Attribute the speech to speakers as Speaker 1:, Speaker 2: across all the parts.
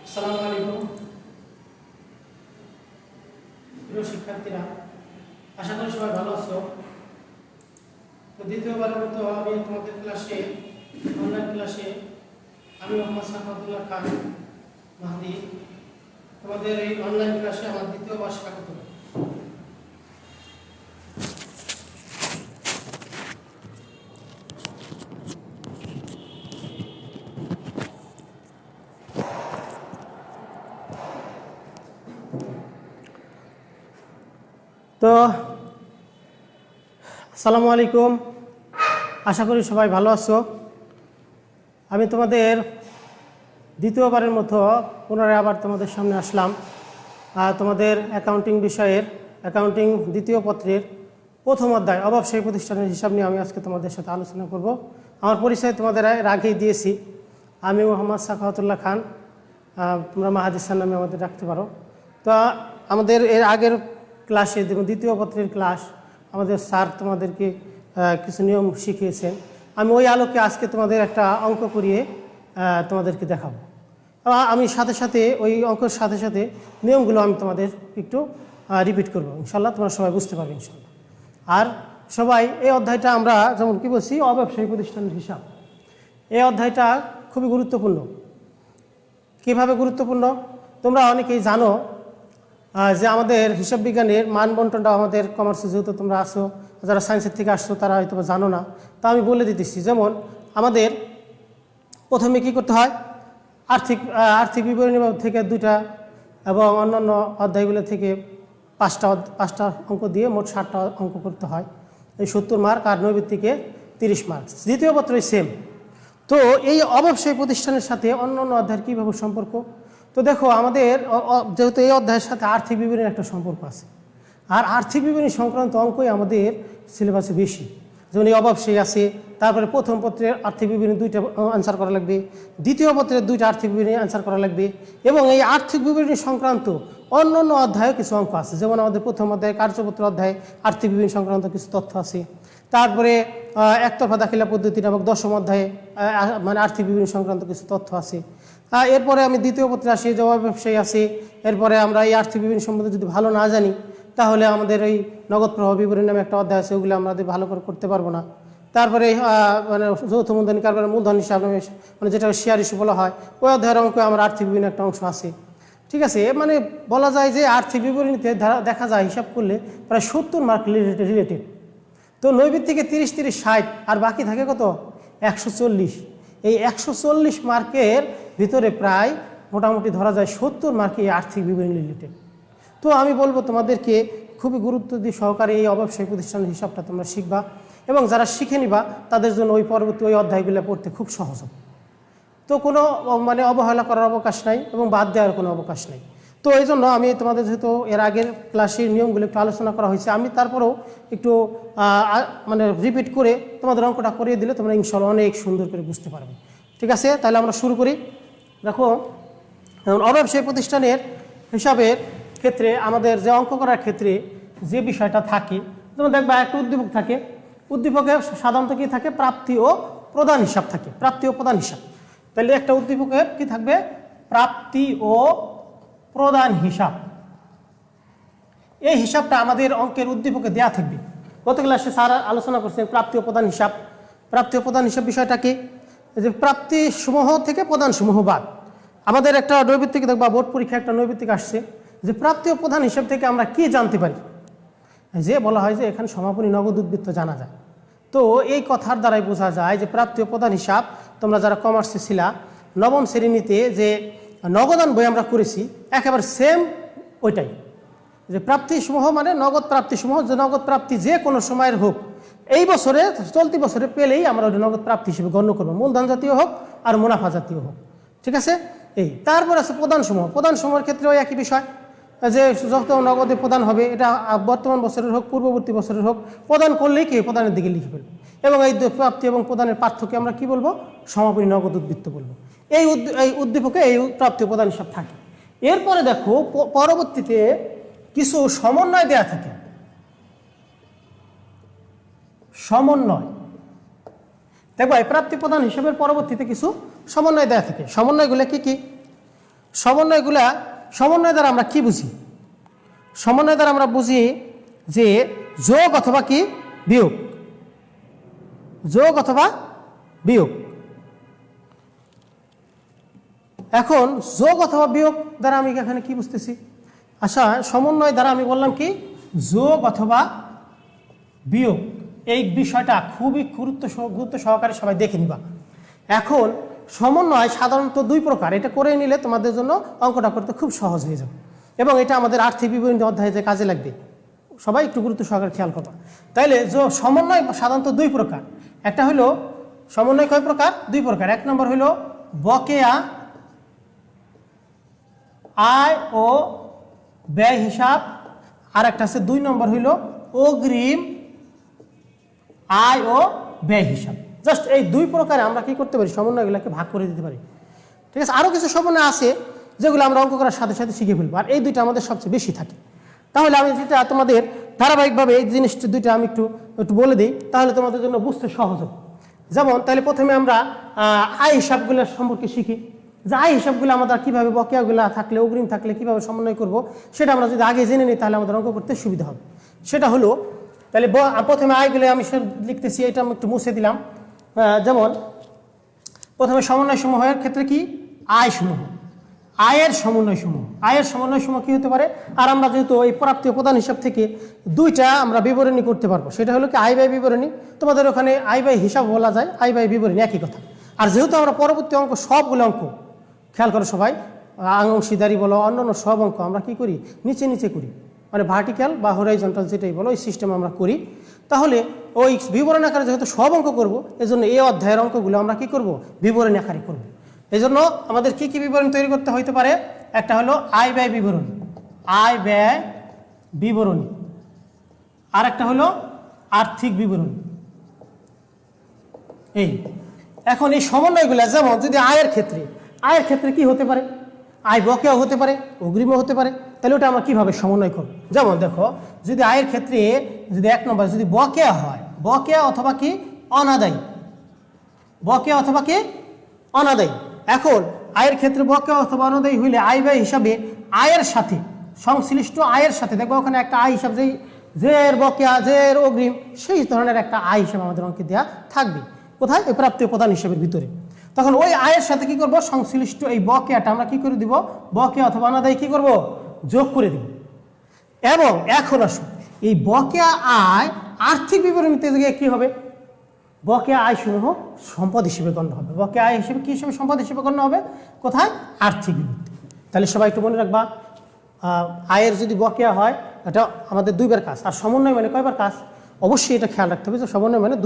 Speaker 1: আসসালামু আলাইকুম প্রিয় শিক্ষার্থীরা, আশা করি সবাই ভালো আছো। তো দ্বিতীয়বারের মতো আমি তোমাদের অনলাইন ক্লাসে আমি মোহাম্মদ সাখাওয়াতুল্লাহ খান মাহাদি তোমাদের এই অনলাইন ক্লাসে আমার দ্বিতীয়বার স্বাগত। তো আসসালামু আলাইকুম, আশা করি সবাই ভালো আছো। আমি তোমাদের দ্বিতীয়বারের মতো পুনরায় আবার তোমাদের সামনে আসলাম। তোমাদের অ্যাকাউন্টিং বিষয়ের অ্যাকাউন্টিং দ্বিতীয় পত্রের প্রথম অধ্যায় অব্যবসায়ী প্রতিষ্ঠানের হিসাব নিয়ে আমি আজকে তোমাদের সাথে আলোচনা করব। আমার পরিচয় তোমাদের আগেই দিয়েছি, আমি মোহাম্মদ সাখাওয়াতুল্লাহ খান, তোমরা মাহাদি স্যার নামে আমাদের রাখতে পারো। তো আমাদের এর আগের ক্লাসে দ্বিতীয় পত্রের ক্লাস আমাদের স্যার তোমাদেরকে কিছু নিয়ম শিখিয়েছেন। আমি ওই আলোকে আজকে তোমাদের একটা অঙ্ক করিয়ে তোমাদেরকে দেখাবো। আমি সাথে সাথে ওই অঙ্কের সাথে সাথে নিয়মগুলো আমি তোমাদের একটু রিপিট করবো, ইনশাল্লাহ তোমরা সবাই বুঝতে পারবে ইনশাল্লাহ। আর সবাই এই অধ্যায়টা আমরা যেমন কি বলছি অব্যবসায়ী প্রতিষ্ঠানের হিসাব, এই অধ্যায়টা খুবই গুরুত্বপূর্ণ। কীভাবে গুরুত্বপূর্ণ তোমরা অনেকেই জানো যে আমাদের হিসাব বিজ্ঞানের মান বন্টনটা আমাদের কমার্সে, যেহেতু তোমরা আসো, যারা সায়েন্সের থেকে আসছো তারা হয়তো জানো না, তা আমি বলে দিতেছি। যেমন আমাদের প্রথমে কি করতে হয়, আর্থিক বিবরণী থেকে 2টা এবং অন্যান্য অধ্যায়গুলো থেকে 5টা অঙ্ক দিয়ে মোট 60টা অঙ্ক করতে হয়। এই 70 মার্ক, আর নৈবিত্তিকে 30 মার্ক। দ্বিতীয় পত্রই সেম। তো এই অব্যবসায়ী প্রতিষ্ঠানের সাথে অন্যান্য অধ্যায়ের কীভাবে সম্পর্ক, তো দেখো আমাদের যেহেতু এই অধ্যায়ের সাথে আর্থিক বিবরণীর একটা সম্পর্ক আছে, আর আর্থিক বিবরণী সংক্রান্ত অঙ্কই আমাদের সিলেবাসে বেশি। যেমন এই অব্যবসায়ী আছে, তারপরে প্রথম পত্রের আর্থিক বিবরণী 2টা আনসার করা লাগবে, দ্বিতীয় পত্রের 2টা আর্থিক বিবরণী আনসার করা লাগবে, এবং এই আর্থিক বিবরণী সংক্রান্ত অন্য অন্য অধ্যায়েও কিছু অঙ্ক আছে। যেমন আমাদের প্রথম অধ্যায় কার্যপত্র অধ্যায়ে আর্থিক বিবরণী সংক্রান্ত কিছু তথ্য আছে। তারপরে একতরফা দাখিলা পদ্ধতি নামক 10ম অধ্যায়ে মানে আর্থিক বিবরণী সংক্রান্ত কিছু তথ্য আছে। এরপরে আমি দ্বিতীয় পত্রে আসি, যে ব্যবসায়ী আছে। এরপরে আমরা এই আর্থিক বিবরণী সম্বন্ধে যদি ভালো না জানি, তাহলে আমাদের এই নগদ প্রবাহ বিবরণী নামে একটা অধ্যায় আছে, ওগুলো আমাদের ভালো করে করতে পারবো না। তারপরে মানে যৌথ মূলধনী কারবারের মূলধন হিসাব নামে, মানে যেটা শেয়ার ইস্যু বলা হয়, ওই অধ্যায়ের অঙ্কে আমার আর্থিক বিবরণী একটা অংশ আছে। ঠিক আছে, মানে বলা যায় যে আর্থিক বিবরণীতে দেখা যায় হিসাব করলে প্রায় 70 মার্ক রিলেটেড। তো নৈবিত্তিকে 30-30-60, আর বাকি থাকে কত 140। এই 140 মার্কের ভিতরে প্রায় মোটামুটি ধরা যায় 70 মার্কে আর্থিক বিবরণী রিলেটেড। তো আমি বলবো তোমাদেরকে খুবই গুরুত্ব দিয়ে সহকারে এই অব্যবসায়ী প্রতিষ্ঠানের হিসাবটা তোমরা শিখবা, এবং যারা শিখে নিবা তাদের জন্য ওই পরবর্তী ওই অধ্যায়গুলো পড়তে খুব সহজ হবে। তো কোনো মানে অবহেলা করার অবকাশ নাই এবং বাদ দেওয়ার কোনো অবকাশ নাই। তো এই জন্য আমি তোমাদের যেহেতু এর আগের ক্লাসের নিয়মগুলো একটু আলোচনা করা হয়েছে, আমি তারপরেও একটু মানে রিপিট করে তোমাদের অঙ্কটা করিয়ে দিলে তোমরা ইনশাল্লাহ অনেক সুন্দর করে বুঝতে পারবে। ঠিক আছে, তাহলে আমরা শুরু করি। দেখো, অব্যবসায়ী প্রতিষ্ঠানের হিসাবের ক্ষেত্রে আমাদের যে অঙ্ক করার ক্ষেত্রে যে বিষয়টা থাকে, যেমন দেখবা একটা উদ্দীপক থাকে। উদ্দীপকে সাধারণত কী থাকে, প্রাপ্তি ও প্রদান হিসাব থাকে। প্রাপ্তি ও প্রদান হিসাব, তাহলে একটা উদ্দীপকের কি থাকবে, প্রাপ্তি ও প্রদান হিসাব। এই হিসাবটা আমাদের অঙ্কের উদ্দীপকে দেয়া থাকবে। গত ক্লাসে স্যার আলোচনা করছেন প্রাপ্তি ও প্রদান হিসাব। প্রাপ্তি ও প্রদান হিসাব বিষয়টা কি, যে প্রাপ্তি সমূহ থেকে প্রদান সমূহ বাদ। আমাদের একটা নৈবিত্তিক দেখবা, বোর্ড পরীক্ষা একটা নৈবিত্তিক আসছে, যে প্রাপ্তি ও প্রদান হিসাব থেকে আমরা কি জানতে পারি, যে বলা হয় যে এখানে সমাপনী নগদ উদ্বৃত্ত জানা যায়। তো এই কথার দ্বারাই বোঝা যায় যে প্রাপ্তি ও প্রদান হিসাব তোমরা যারা কমার্সে ছিলা, নবম শ্রেণীতে যে নগদান বই আমরা করেছি, একেবারে সেম ওইটাই। যে প্রাপ্তিসমূহ মানে নগদ প্রাপ্তিসমূহ, যে নগদ প্রাপ্তি যে কোনো সময়ের হোক, এই বছরে চলতি বছরে পেলেই আমরা ওই নগদ প্রাপ্তি হিসেবে গণ্য করবো, মূলধন জাতীয় হোক আর মুনাফা জাতীয় হোক। ঠিক আছে, এই তারপর আছে প্রদানসমূহ। প্রদানসমূহের ক্ষেত্রে ওই একই বিষয়, যে যত নগদে প্রদান হবে, এটা বর্তমান বছরের হোক পূর্ববর্তী বছরের হোক, প্রদান করলেই কি প্রদানের দিকে লিখে ফেলবে। এবং এই প্রাপ্তি এবং প্রদানের পার্থক্য আমরা কি বলবো, সমাপনী নগদ উদ্বৃত্ত বলবো। এই উদ্দীপকে এই প্রাপ্তি প্রদান হিসাব থাকে। এরপরে দেখো পরবর্তীতে কিছু সমন্বয় দেয়া থাকে। সমন্বয় দেখো, এই প্রাপ্তি প্রদান হিসাবের পরবর্তীতে কিছু সমন্বয় দেয়া থাকে। সমন্বয়গুলো কি কি, সমন্বয় দ্বারা আমরা কি বুঝি? সমন্বয় দ্বারা আমরা বুঝি যে যোগ অথবা কি বিয়োগ, যোগ অথবা বিয়োগ। এখন যোগ অথবা বিয়োগ দ্বারা আমি এখানে কি বুঝতেছি? আচ্ছা, সমন্বয় দ্বারা আমি বললাম কি যোগ অথবা বিয়োগ, এই বিষয়টা খুবই গুরুত্ব সহকারে সবাই দেখে নিবা। এখন সমন্বয় সাধারণত দুই প্রকার, এটা করে নিলে তোমাদের জন্য অঙ্কটা করতে খুব সহজ হয়ে যাবে এবং এটা আমাদের আর্থিক বিবরণী অধ্যায়ে কাজে লাগবে। সবাই একটু গুরুত্ব সহকারে খেয়াল করবা। তাইলে সমন্বয় সাধারণত দুই প্রকার। একটা হলো সমন্বয় কয় প্রকার? দুই প্রকার। এক নম্বর হলো বকেয়া আয় ও ব্যয় হিসাব, আর একটা আছে 2 নম্বর হইল অগ্রিম আয় ও ব্যয় হিসাব। জাস্ট এই দুই প্রকারে আমরা কি করতে পারি? সমন্বয়গুলোকে ভাগ করে দিতে পারি। ঠিক আছে, আরও কিছু সমন্বয় আছে যেগুলো আমরা অঙ্ক করার সাথে সাথে শিখে ফেলবো, আর এই দুইটা আমাদের সবচেয়ে বেশি থাকে। তাহলে আমি যেটা তোমাদের ধারাবাহিকভাবে এই জিনিসটা দুইটা আমি একটু বলে দিই, তাহলে তোমাদের জন্য বুঝতে সহজ হবে। যেমন তাহলে প্রথমে আমরা আয় হিসাবগুলো সম্পর্কে শিখি, যে আয় হিসাবগুলো আমাদের কীভাবে বকেয়াগুলো থাকলে অগ্রিম থাকলে কীভাবে সমন্বয় করব, সেটা আমরা যদি আগে জেনে নিই তাহলে আমাদের অঙ্ক করতে সুবিধা হবে। সেটা হলো তাহলে প্রথমে আয়গুলো আমি লিখতেছি, এটা আমি একটু মুছে দিলাম। যেমন প্রথমে সমন্বয় সমূহের ক্ষেত্রে কি আয় সমূহ, আয়ের সমন্বয় সমূহ, আয়ের সমন্বয় সমূহ কী হতে পারে? আর আমরা যেহেতু এই প্রাপ্তি প্রদান হিসাব থেকে দুইটা আমরা বিবরণী করতে পারবো, সেটা হলো কি আয় ব্যয় বিবরণী। তোমাদের ওখানে আয় ব্যয় হিসাব বলা যায়, আয় ব্যয় বিবরণী একই কথা। আর যেহেতু আমরা পরবর্তী অঙ্ক সবগুলো অঙ্ক খেয়াল করো সবাই, অংশীদারি বলো অন্যান্য সব অঙ্ক আমরা কি করি? নিচে নিচে করি, মানে ভার্টিক্যাল বা হরাইজন্টাল যেটাই বলো ওই সিস্টেম আমরা করি। তাহলে ওই বিবরণ আকারে যেহেতু সব অঙ্ক করবো, এজন্য এই অধ্যায়ের অঙ্কগুলো আমরা কি করব? বিবরণী আকারে করব। এই জন্য আমাদের কি কি বিবরণ তৈরি করতে হইতে পারে? একটা হলো আয় ব্যয় বিবরণী, আয় ব্যয় বিবরণী, আর একটা হলো আর্থিক বিবরণী। এই এখন এই সমন্বয়গুলো, যেমন যদি আয়ের ক্ষেত্রে কি হতে পারে? আয় বকেয়াও হতে পারে, অগ্রিমও হতে পারে। তাহলে ওটা আমরা কীভাবে সমন্বয় করব? যেমন দেখো, যদি আয়ের ক্ষেত্রে যদি এক নম্বর যদি বকেয়া হয়, বকেয়া অথবা কি অনাদায়ী, বকেয়া অথবা কি অনাদায়ী। এখন আয়ের ক্ষেত্রে বকেয়া অথবা অনাদায়ী হইলে আয় ব্যয় হিসাবে আয়ের সাথে সংশ্লিষ্ট আয়ের সাথে দেখবো ওখানে একটা আয় হিসাব, যে এর বকেয়া যে এর অগ্রিম, সেই ধরনের একটা আয় হিসাব আমাদের অঙ্কে দেওয়া থাকবে। কোথায়? এই প্রাপ্তি প্রদান হিসাবের ভিতরে। তখন ওই আয়ের সাথে কি করব? সংশ্লিষ্ট এই বকেয়াটা আমরা কি করে দিব? বকেয়া অথবা অনাদায়ী কি করব? যোগ করে দিব। এবং এখন আসুন, এই বকেয়া আয় আর্থিক বিবরণীতে গিয়ে কি হবে? বকেয়া আয় সমূহ সম্পদ হিসেবে গণ্য হবে। বকেয়া আয় হিসেবে কি হিসেবে? সম্পদ হিসেবে গণ্য হবে। কোথায়? আর্থিক বিবৃতি। তাহলে সবাই একটু মনে রাখবা, আয়ের যদি বকেয়া হয় এটা আমাদের দুইবার কাজ, আর সমন্বয় মানে কয়বার কাজ? অবশ্যই এটা খেয়াল রাখতে হবে যে সমন্বয় মানে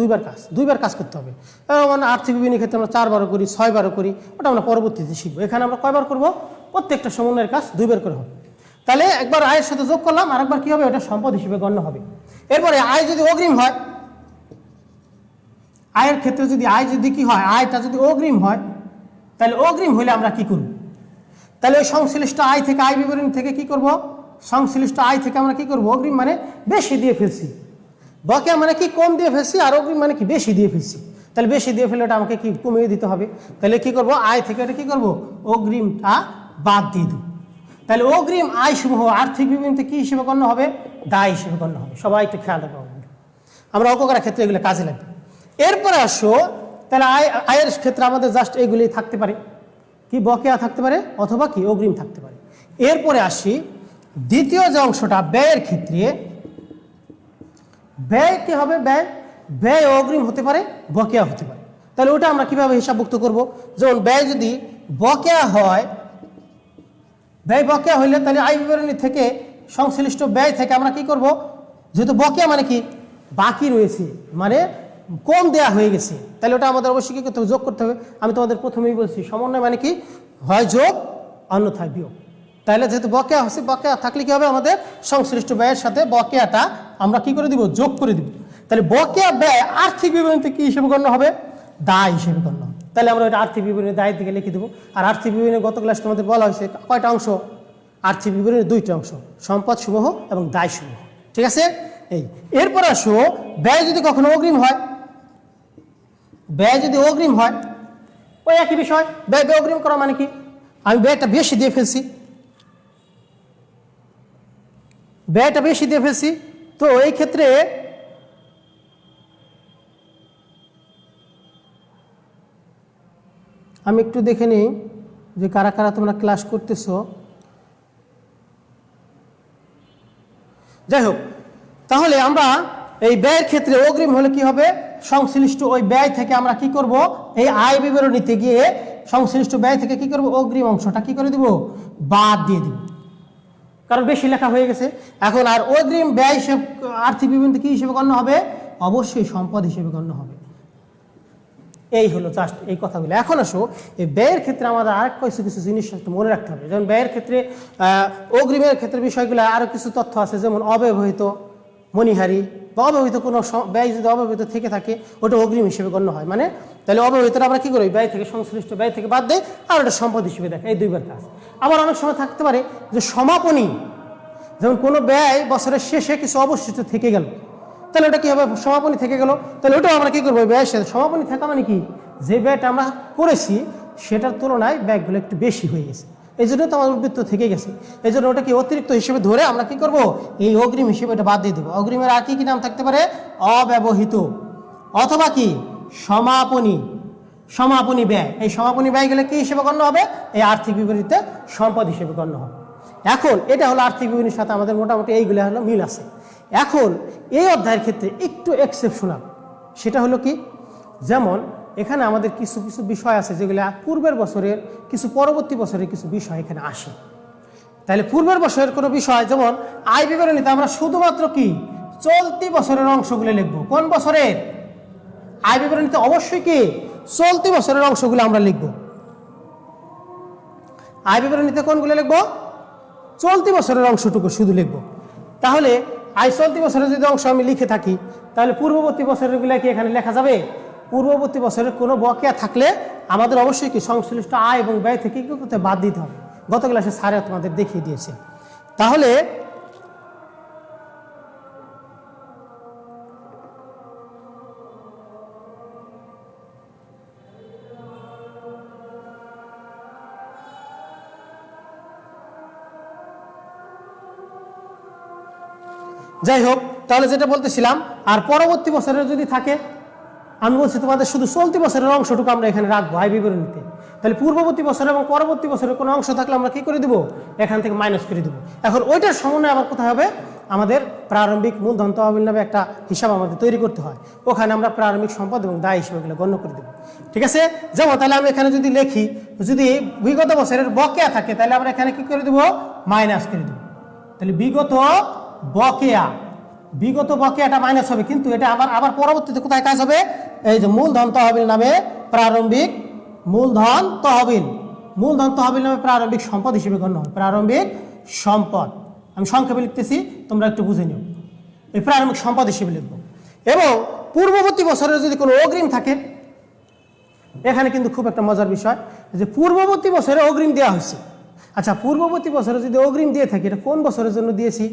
Speaker 1: দুইবার কাজ করতে হবে। মানে আর্থিক বিবরণীর ক্ষেত্রে আমরা 4বারও করি, 6বারও করি, ওটা আমরা পরবর্তীতে শিখবো। এখানে আমরা কয়বার করব? প্রত্যেকটা সমন্বয়ের কাজ 2বার করে হবে। তাহলে একবার আয়ের সাথে যোগ করলাম, আর একবার কি হবে? ওটা সম্পদ হিসেবে গণ্য হবে। এরপরে আয় যদি অগ্রিম হয়, আয়ের ক্ষেত্রে আয় যদি কি হয়? আয়টা যদি অগ্রিম হয়, তাহলে অগ্রিম হইলে আমরা কি করব? তাহলে ওই সংশ্লিষ্ট আয় থেকে, আয় বিবরণী থেকে কি করব? সংশ্লিষ্ট আয় থেকে আমরা কি করব? অগ্রিম মানে বেশি দিয়ে ফেলছি, বকেয়া মানে কি কম দিয়ে ফেলছি, আর অগ্রিম মানে কি বেশি দিয়ে ফেলছি। তাহলে বেশি দিয়ে ফেলে ওটা আমাকে কি কমিয়ে দিতে হবে। তাহলে কি করব? আয় থেকে এটা কি করব? অগ্রিমটা বাদ দিয়ে দেব। তাহলে অগ্রিম আয় সমূহ আর্থিক বিবরণীতে কি হিসেবে গণ্য হবে? দায় হিসেবে গণ্য হবে। সবাই একটু খেয়াল রাখবো, আমরা অঙ্ক করার ক্ষেত্রে এগুলো কাজে লাগবে। এরপরে আসো, তাহলে আয়ের ক্ষেত্রে আমাদের জাস্ট এইগুলি থাকতে পারে, কি বকেয়া থাকতে পারে অথবা কি অগ্রিম থাকতে পারে। এরপরে আসি দ্বিতীয় যে অংশটা, ব্যয়ের ক্ষেত্রে ব্যয় কি হবে? ব্যয় অগ্রিম হতে পারে, বকেয়া হতে পারে। তাহলে ওটা আমরা কিভাবে হিসাবভুক্ত করব? যেমন ব্যয় যদি বকেয়া হয়, ব্যয় বকেয়া হইলে তাহলে আয় বিবরণী থেকে সংশ্লিষ্ট ব্যয় থেকে আমরা কি করব? যেহেতু বকেয়া মানে কি বাকি রয়েছে, মানে কম দেয়া হয়ে গেছে, তাহলে ওটা আমাদের অবশ্যই কি করতে হবে? যোগ করতে হবে। আমি তোমাদের প্রথমেই বলছি সমন্বয় মানে কি হয় যোগ, অন্যথায় বিয়োগ। তাহলে যেহেতু বকেয়া হচ্ছে, বকেয়া থাকলে কি হবে? আমাদের সংশ্লিষ্ট ব্যয়ের সাথে বকেয়াটা আমরা কি করে দিব? যোগ করে দিব। তাহলে বকেয়া ব্যয় আর্থিক বিবরণীতে কি হিসেবে গণ্য হবে? দায় হিসেবে গণ্য হবে। তাহলে আমরা ওইটা আর্থিক বিবরণী দায়ের দিকে লিখে দেবো। আর আর্থিক বিবরণী গত ক্লাসে তোমাদের বলা হয়েছে কয়টা অংশ? আর্থিক বিবরণীর 2টা অংশ, সম্পদ সমূহ এবং দায় সমূহ। ঠিক আছে? এরপর আসো, ব্যয় যদি কখনো অগ্রিম হয়, ব্যয় যদি অগ্রিম হয়, ওই একই বিষয়। ব্যয় অগ্রিম করা মানে কি? আমি ব্যয়টা বেশি দিয়ে ফেলছি, তো এই ক্ষেত্রে আমি একটু দেখে নিই যে কারা কারা তোমরা ক্লাস করতেছো। যাই হোক, তাহলে আমরা এই ব্যয়ের ক্ষেত্রে অগ্রিম হলে কি হবে, সংশ্লিষ্ট ওই ব্যয় থেকে আমরা কি করব, এই আয় বিবরণীতে গিয়ে সংশ্লিষ্ট ব্যয় থেকে কি করব, অগ্রিম অংশটা কি করে দিব, বাদ দিয়ে দিব, কারণ বেশি লেখা হয়ে গেছে। এখন আর অগ্রিম ব্যয় হিসেব আর্থিক বিবরণীতে কি হিসেবে গণ্য হবে, অবশ্যই সম্পদ হিসেবে গণ্য হবে। এই হলো জাস্ট এই কথাগুলো। এখন আসো এই ব্যয়ের ক্ষেত্রে আমাদের আর কিছু জিনিস একটু মনে রাখতে হবে। যেমন ব্যয়ের ক্ষেত্রে অগ্রিমের ক্ষেত্রে বিষয়গুলো আরও কিছু তথ্য আছে, যেমন অব্যবহৃত মণিহারি বা অব্যবহৃত কোনো ব্যয় যদি অব্যবহৃত থেকে থাকে ওটা অগ্রিম হিসেবে গণ্য হয়। মানে তাহলে অব্যবহৃতটা আমরা কী করি, ব্যয় থেকে সংশ্লিষ্ট ব্যয় থেকে বাদ দেয় আর ওটা সম্পদ হিসেবে দেখে, এই দুইবার কাজ। আবার অনেক সময় থাকতে পারে যে সমাপনী, যেমন কোনো ব্যয় বছরের শেষে কিছু অবশিষ্ট থেকে গেল, তাহলে ওটা কী হবে, সমাপনী থেকে গেল, তাহলে ওটাও আমরা কী করবো, ব্যয়ের সাথে সমাপনী থাকা মানে কি, যে ব্যয়টা আমরা করেছি সেটার তুলনায় ব্যয়গুলো একটু বেশি হয়ে গেছে, এই জন্য তো আমার উদ্বৃত্ত থেকে গেছে, এই জন্য ওটা কি অতিরিক্ত হিসেবে ধরে আমরা কি করব, এই অগ্রিম হিসেবে এটা বাদ দিয়ে দেবো। অগ্রিমের আর কি নাম থাকতে পারে, অব্যবহৃত অথবা কি সমাপনী ব্যয়। এই সমাপনী ব্যয়গুলো কি হিসেবে গণ্য হবে, এই আর্থিক বিবরণীতে সম্পদ হিসেবে গণ্য হবে। এখন এটা হলো আর্থিক বিবরণীর সাথে আমাদের মোটামুটি এইগুলো হলো মিল আছে। এখন এই অধ্যায়ের ক্ষেত্রে একটু এক্সেপশনাল, সেটা হলো কি, যেমন এখানে আমাদের কিছু কিছু বিষয় আছে যেগুলো পূর্বের বছরের কিছু পরবর্তী বছরের কিছু বিষয় এখানে আসে। তাহলে পূর্বের বছরের কোনো বিষয়, যেমন আয় বিবরণীতে আমরা শুধুমাত্র কি চলতি বছরের অংশগুলো লিখব। কোন বছরের আয় বিবরণীতে অবশ্যই কি চলতি বছরের অংশগুলো আমরা লিখব। আয় বিবরণীতে কোনগুলো লিখব, চলতি বছরের অংশটুকু শুধু লিখব। তাহলে আয় চলতি বছরের যদি অংশ আমি লিখে থাকি, তাহলে পূর্ববর্তী বছরের গুলা কি এখানে লেখা যাবে? পূর্ববর্তী বছরের কোনো বকেয়া থাকলে আমাদের অবশ্যই কি সংশ্লিষ্ট আয় এবং ব্যয় থেকে কি করতে বাদ দিতে হবে। গত ক্লাসে স্যারে তোমাদের দেখিয়ে দিয়েছে। তাহলে যাই হোক, তাহলে যেটা বলতেছিলাম, আর পরবর্তী বছরের যদি থাকে, আমি বলছি তোমাদের শুধু চলতি বছরের অংশটুকু আমরা এখানে রাখবো আয় বিবরণীতে। তাহলে পূর্ববর্তী বছর এবং পরবর্তী বছরের কোনো অংশ থাকলে আমরা কি করে দেবো, এখান থেকে মাইনাস করে দেবো। এখন ওইটার সমন্বয় আবার কোথায় হবে, আমাদের প্রারম্ভিক মূলধন তহবিল নামে একটা হিসাব আমাদের তৈরি করতে হয়, ওখানে আমরা প্রারম্ভিক সম্পদ এবং দায় হিসেবে গণ্য করে দেবো। ঠিক আছে, যেমন তাহলে আমি এখানে যদি লিখি, যদি বিগত বছরের বকেয়া থাকে তাহলে আমরা এখানে কি করে দেবো, মাইনাস করে দেবো। তাহলে বিগত বকেয়াটা মাইনাস হবে, কিন্তু এটা আবার পরবর্তীতে কোথায় কাজ হবে, এই যে মূলধন তহবিল নামে প্রারম্ভিক মূলধন তহবিল নামে প্রারম্ভিক সম্পদ হিসেবে গণ্য হয়। প্রারম্ভিক সম্পদ আমি সংক্ষেপে লিখতেছি, তোমরা একটু বুঝে নিও, এই প্রারম্ভিক সম্পদ হিসেবে লিখবো। এবং পূর্ববর্তী বছরের যদি কোনো অগ্রিম থাকে, এখানে কিন্তু খুব একটা মজার বিষয় যে পূর্ববর্তী বছরে অগ্রিম দেওয়া হয়েছে। আচ্ছা, পূর্ববর্তী বছরে যদি অগ্রিম দিয়ে থাকে, এটা কোন বছরের জন্য দিয়েছি,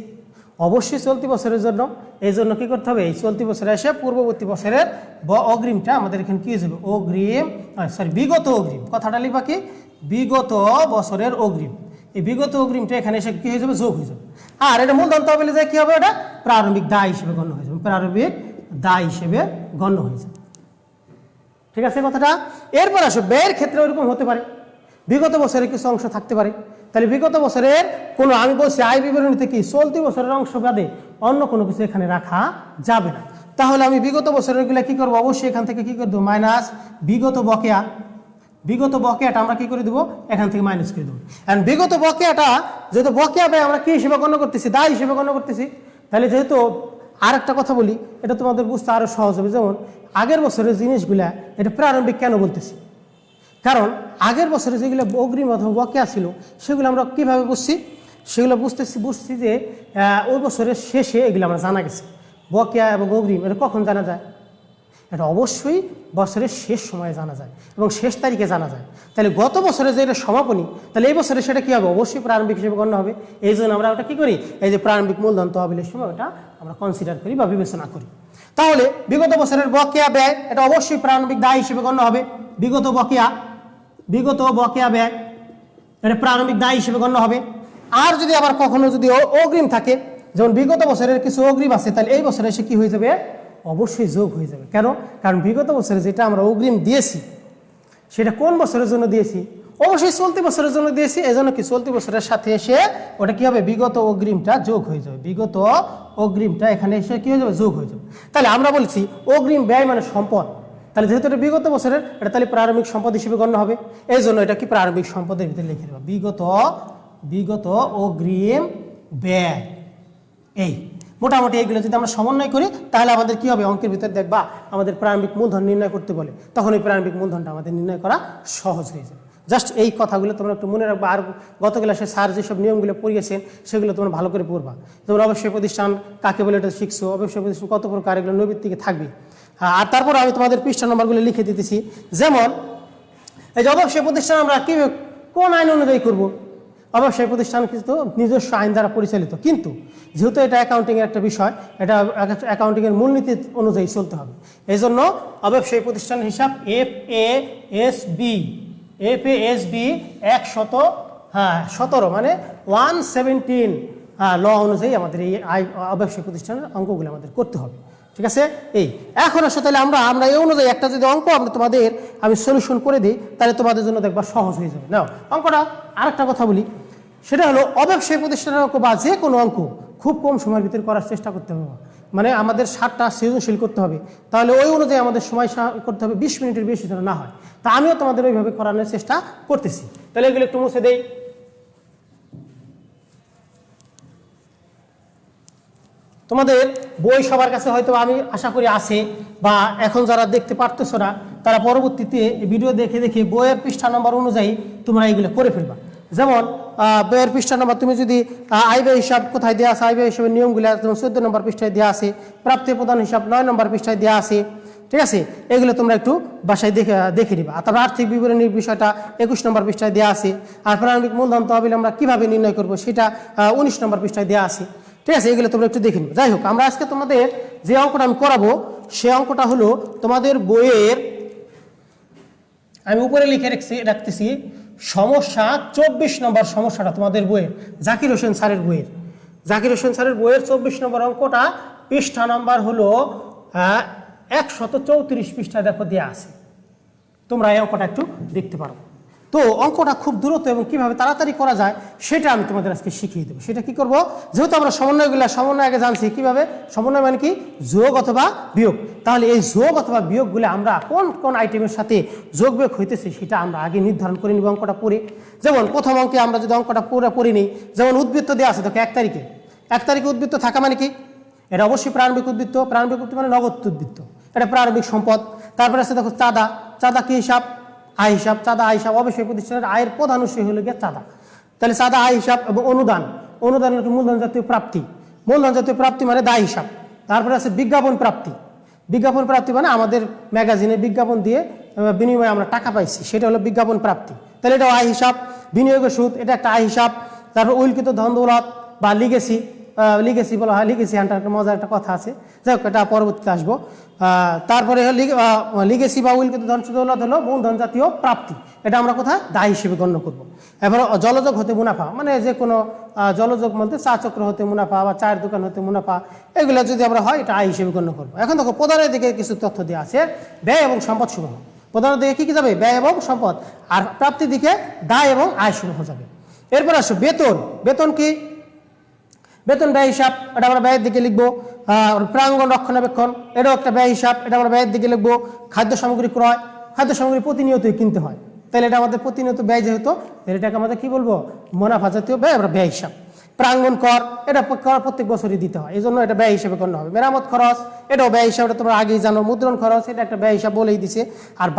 Speaker 1: অবশ্যই চলতি বছরের জন্য। এই জন্য কী করতে হবে, এই চলতি বছরে এসে পূর্ববর্তী বছরের অগ্রিমটা আমাদের এখানে কী হয়ে যাবে, বিগত অগ্রিম, কথাটা লিখবা কি, বিগত বছরের অগ্রিম। এই বিগত অগ্রিমটা এখানে এসে কী হয়ে যাবে, যোগ হয়ে যাবে। আর এটা মূলধন তহবিলে যায় কী হবে, ওটা প্রারম্ভিক দায় হিসেবে গণ্য হয়ে যাবে, গণ্য হয়ে যাবে। ঠিক আছে কথাটা। এরপর আসো ব্যয়ের ক্ষেত্রে ওইরকম হতে পারে, বিগত বছরের কিছু অংশ থাকতে পারে। তাহলে বিগত বছরের কোনো, আমি বলছি আয় বিবরণীতে কি চলতি বছরের অংশ বাদে অন্য কোনো কিছু এখানে রাখা যাবে না। তাহলে আমি বিগত বছরের গুলা কি করবো, অবশ্যই এখান থেকে কি করে দেবো, মাইনাস বিগত বকেয়াটা আমরা কি করে দেবো, এখান থেকে মাইনাস করে দেবো। কারণ বিগত বকেয়াটা যেহেতু বকেয়া ব্যয় আমরা কি হিসেবে গণ্য করতেছি, দায় হিসেবে গণ্য করতেছি। তাহলে যেহেতু আর একটা কথা বলি, এটা তোমাদের বুঝতে আরো সহজ হবে। যেমন আগের বছরের জিনিসগুলা এটা প্রারম্ভিক কেন বলতেছি, কারণ আগের বছরে যেগুলো অগ্রিম অথবা বকেয়া ছিল সেগুলো আমরা কীভাবে বুঝছি, সেগুলো বুঝছি যে ওই বছরের শেষে এগুলো আমরা জানা গেছে। বকেয়া এবং অগ্রিম এটা কখন জানা যায়, এটা অবশ্যই বছরের শেষ সময়ে জানা যায় এবং শেষ তারিখে জানা যায়। তাহলে গত বছরে যে এটা সমাপনী, তাহলে এই বছরে সেটা কী হবে, অবশ্যই প্রারম্ভিক হিসেবে গণ্য হবে। এই জন্য আমরা ওটা কী করি, এই যে প্রারম্ভিক মূলধন তহবিলের সময় ওটা আমরা কনসিডার করি বা বিবেচনা করি। তাহলে বিগত বছরের বকেয়া ব্যয় এটা অবশ্যই প্রারম্ভিক দায় হিসেবে গণ্য হবে। বিগত বকেয়া ব্যয় এটা প্রারম্ভিক দায় হিসেবে গণ্য হবে। আর যদি আবার কখনো যদি অগ্রিম থাকে, যেমন বিগত বছরের কিছু অগ্রিম আছে, তাহলে এই বছরে এসে কি হয়ে যাবে, অবশ্যই যোগ হয়ে যাবে। কেন? কারণ বিগত বছরে যেটা আমরা অগ্রিম দিয়েছি সেটা কোন বছরের জন্য দিয়েছি, অবশ্যই চলতি বছরের জন্য দিয়েছি। এই জন্য কি চলতি বছরের সাথে এসে ওটা কি হবে, বিগত অগ্রিমটা যোগ হয়ে যাবে। বিগত অগ্রিমটা এখানে এসে কি হয়ে যাবে, যোগ হয়ে যাবে। তাহলে আমরা বলছি অগ্রিম ব্যয় মানে সম্পদ, তাহলে যেহেতু এটা বিগত বছরের, এটা তাহলে প্রারম্ভিক সম্পদ হিসেবে গণ্য হবে। এই জন্য এটা কি প্রারম্ভিক সম্পদের ভিতরে লিখে দেবো, বিগত অগ্রিম ব্যয়। এই মোটামুটি এইগুলো যদি আমরা সমন্বয় করি তাহলে আমাদের কি হবে, অঙ্কের ভিতরে দেখবা আমাদের প্রারম্ভিক মূলধন নির্ণয় করতে বলে, তখন এই প্রারম্ভিক মূলধনটা আমাদের নির্ণয় করা সহজ হয়ে যাবে। জাস্ট এই কথাগুলো তোমরা একটু মনে রাখবা। আর গত ক্লাসে স্যার যেসব নিয়মগুলো পড়িয়েছেন সেগুলো তোমরা ভালো করে পড়বা। যেমন অবশ্যই প্রতিষ্ঠান কাকে বলে এটা শিখছো, অবশ্যই প্রতিষ্ঠান কত প্রকার, এগুলো নৈবিত্তিকে থাকবে। আর তারপর আমি তোমাদের পৃষ্ঠা নম্বরগুলো লিখে দিতেছি। যেমন এই যে অবশ্যই প্রতিষ্ঠান আমরা কি কোন আইন অনুযায়ী করব, অবশ্যই প্রতিষ্ঠান কিন্তু নিজস্ব আইন দ্বারা পরিচালিত, কিন্তু যেহেতু এটা অ্যাকাউন্টিংয়ের একটা বিষয়, এটা অ্যাকাউন্টিংয়ের মূলনীতি অনুযায়ী চলতে হবে। এই জন্য অবশ্যই প্রতিষ্ঠান হিসাব FASB 117 মানে 117 ল অনুযায়ী আমাদের এই অবশ্যই প্রতিষ্ঠানের অঙ্কগুলো আমাদের করতে হবে। ঠিক আছে? এই এখন আসলে তাহলে আমরা এই অনুযায়ী একটা যদি অঙ্ক আমি সলিউশন করে দিই, তাহলে তোমাদের জন্য দেখবা সহজ হয়ে যাবে। নাও অঙ্কটা আরেকটা কথা বলি, সেটা হলো অব্যবসায়ী প্রতিষ্ঠানের অঙ্ক বা যে কোনো অঙ্ক খুব কম সময়ের ভিতরে করার চেষ্টা করতে হবে। মানে আমাদের 7টা সৃজনশীল করতে হবে, তাহলে ওই অনুযায়ী আমাদের সময় করতে হবে 20 মিনিটের বেশি যেন না হয়। তা আমিও তোমাদের ওইভাবে করানোর চেষ্টা করতেছি। তাহলে এগুলো একটু মুছে দেই। তোমাদের বই সবার কাছে হয়তো আমি আশা করি আছে, বা এখন যারা দেখতে পারতেছো না তারা পরবর্তীতে ভিডিও দেখে দেখে বইয়ের পৃষ্ঠা নম্বর অনুযায়ী তোমরা এইগুলো করে ফেলবা। যেমন বইয়ের পৃষ্ঠা নম্বর তুমি যদি আয় ব্যয় হিসাব কোথায় দেওয়া আছে, আয় ব্যয় হিসাবের নিয়মগুলো যেমন 14 নম্বর পৃষ্ঠায় দেওয়া আছে, প্রাপ্তি প্রদান হিসাব 9 নম্বর পৃষ্ঠায় দেওয়া আছে। ঠিক আছে? এগুলো তোমরা একটু বাসায় দেখে নিবা। আর তারপর আর্থিক বিবরণীর বিষয়টা 21 নম্বর পৃষ্ঠায় দেওয়া আছে। আর প্রারম্ভিক মূলধন তহবিল আমরা কীভাবে নির্ণয় করবো সেটা 19 নম্বর পৃষ্ঠায় দেওয়া আছে। ঠিক আছে? এগুলো তোমরা একটু দেখে নিবে। যাই হোক, আমরা আজকে তোমাদের যে অঙ্কটা আমি করাবো সে অঙ্কটা হলো তোমাদের বইয়ের, আমি উপরে লিখে রাখতেছি সমস্যা 24 নম্বর সমস্যাটা তোমাদের বইয়ের, জাকির হোসেন স্যারের বইয়ের, 24 নম্বর অঙ্কটা পৃষ্ঠা নাম্বার হলো 134 পৃষ্ঠা দেখো দেওয়া আছে। তোমরা এই অঙ্কটা একটু দেখতে পারো। তো অঙ্কটা খুব দ্রুত এবং কিভাবে তাড়াতাড়ি করা যায় সেটা আমি তোমাদের আজকে শিখিয়ে দেবো। সেটা কি করব, যেহেতু আমরা সমন্বয় আগে জানছি, কিভাবে সমন্বয় মানে কি, যোগ অথবা বিয়োগ। তাহলে এই যোগ অথবা বিয়োগগুলো আমরা কোন কোন আইটেমের সাথে যোগ বিয়োগ হইতেছে সেটা আমরা আগে নির্ধারণ করে নিব অঙ্কটা পড়ে। যেমন প্রথম অঙ্কে আমরা যদি অঙ্কটা পুরো পড়ে নিই, যেমন উদ্বৃত্ত দেওয়া আছে দেখো 1 তারিখে উদ্বৃত্ত থাকা মানে কি, এটা অবশ্যই প্রারম্ভিক উদ্বৃত্ত মানে নগদ উদ্বৃত্ত, এটা প্রারম্ভিক সম্পদ। তারপরে আছে দেখো চাঁদা কি হিসাব, আয় হিসাব। চাঁদা আয় হিসাব, অবশ্যই প্রতিষ্ঠানের আয়ের প্রধান উৎস হলো গিয়ে চাঁদা। তাহলে চাঁদা আয় হিসাব এবং অনুদান হলো মূলধন জাতীয় প্রাপ্তি মানে দায় হিসাব। তারপরে আছে বিজ্ঞাপন প্রাপ্তি মানে আমাদের ম্যাগাজিনে বিজ্ঞাপন দিয়ে বিনিময়ে আমরা টাকা পাইছি, সেটা হলো বিজ্ঞাপন প্রাপ্তি। তাহলে এটা আয় হিসাব। বিনিয়োগের সুদ, এটা একটা আয় হিসাব। তারপর উল্লিখিত ধন দৌলত বা লিগেসি বলা হয়, লিগেসি হান্টার একটা মজার একটা কথা আছে, যাই হোক এটা পরবর্তীতে আসবো। তারপরে লিগেসি বা উইলকিত ধন দৌলত হলো মূলধন জাতীয় প্রাপ্তি, এটা আমরা কোথায় দায় হিসেবে গণ্য করবো। এবার জলযোগ হতে মুনাফা মানে যে কোনো জলযোগ মধ্যে চা চক্র হতে মুনাফা বা চায়ের দোকান হতে মুনাফা, এগুলো যদি আমরা হয় এটা আয় হিসেবে গণ্য করবো। এখন দেখো প্রধানের দিকে কিছু তথ্য দেওয়া আছে, ব্যয় এবং সম্পদ সমূহ। প্রধানের দিকে কি যাবে, ব্যয় এবং সম্পদ, আর প্রাপ্তির দিকে দায় এবং আয় সমূহ যাবে। এরপর আসো বেতন কি, বেতন ব্যয় হিসাব, এটা আমরা ব্যয়ের দিকে লিখবো। প্রাঙ্গণ রক্ষণাবেক্ষণ, এটাও একটা ব্যয় হিসাব, এটা আমরা ব্যয়ের দিকে লিখবো। খাদ্য সামগ্রী ক্রয়, খাদ্য সামগ্রী প্রতিনিয়তই কিনতে হয়, তাহলে এটা আমাদের প্রতিনিয়ত ব্যয় যেহেতু, তাহলে এটাকে আমাদের কি বলবো, মুনাফা জাতীয় ব্যয়, আমরা ব্যয় হিসাব। প্রাঙ্গণ কর, এটা প্রত্যেক বছরই দিতে হয়, এই জন্য এটা ব্যয় হিসেবে গণ্য হবে। মেরামত খরচ, এটাও ব্যয় হিসাব, এটা তোমরা আগেই জানো। মুদ্রণ খরচ, এটা একটা ব্যয় হিসাব বলেই দিছে। আর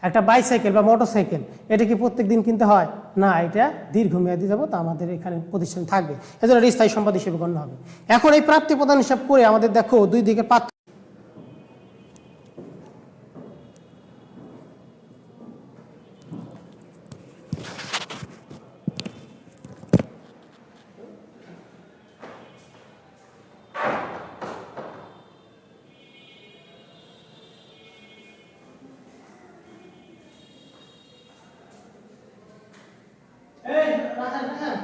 Speaker 1: একটা বাইসাইকেল বা মোটরসাইকেল, এটা কি প্রত্যেক দিন কিনতে হয় না, এটা দীর্ঘমেয়াদী যাবো তো আমাদের এখানে প্রতিষ্ঠান থাকবে, এজন্য স্থায়ী সম্পদ হিসেবে গণ্য হবে। এখন এই প্রাপ্তি প্রদান হিসাব করে আমাদের দেখো দুই দিকে পার্থক্য। রাজা হ্যাঁ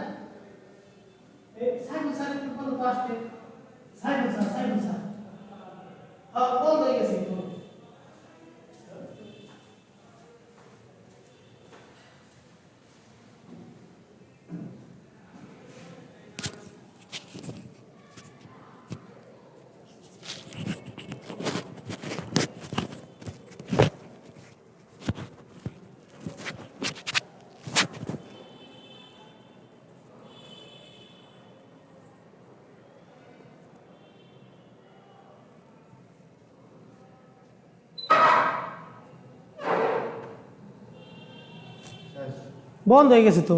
Speaker 1: এই সাইকেল স্যার একটু বলো তো আসতে সাইকেল স্যার বন্ধ হয়ে গেছে বন্ধ হয়ে গেছে তো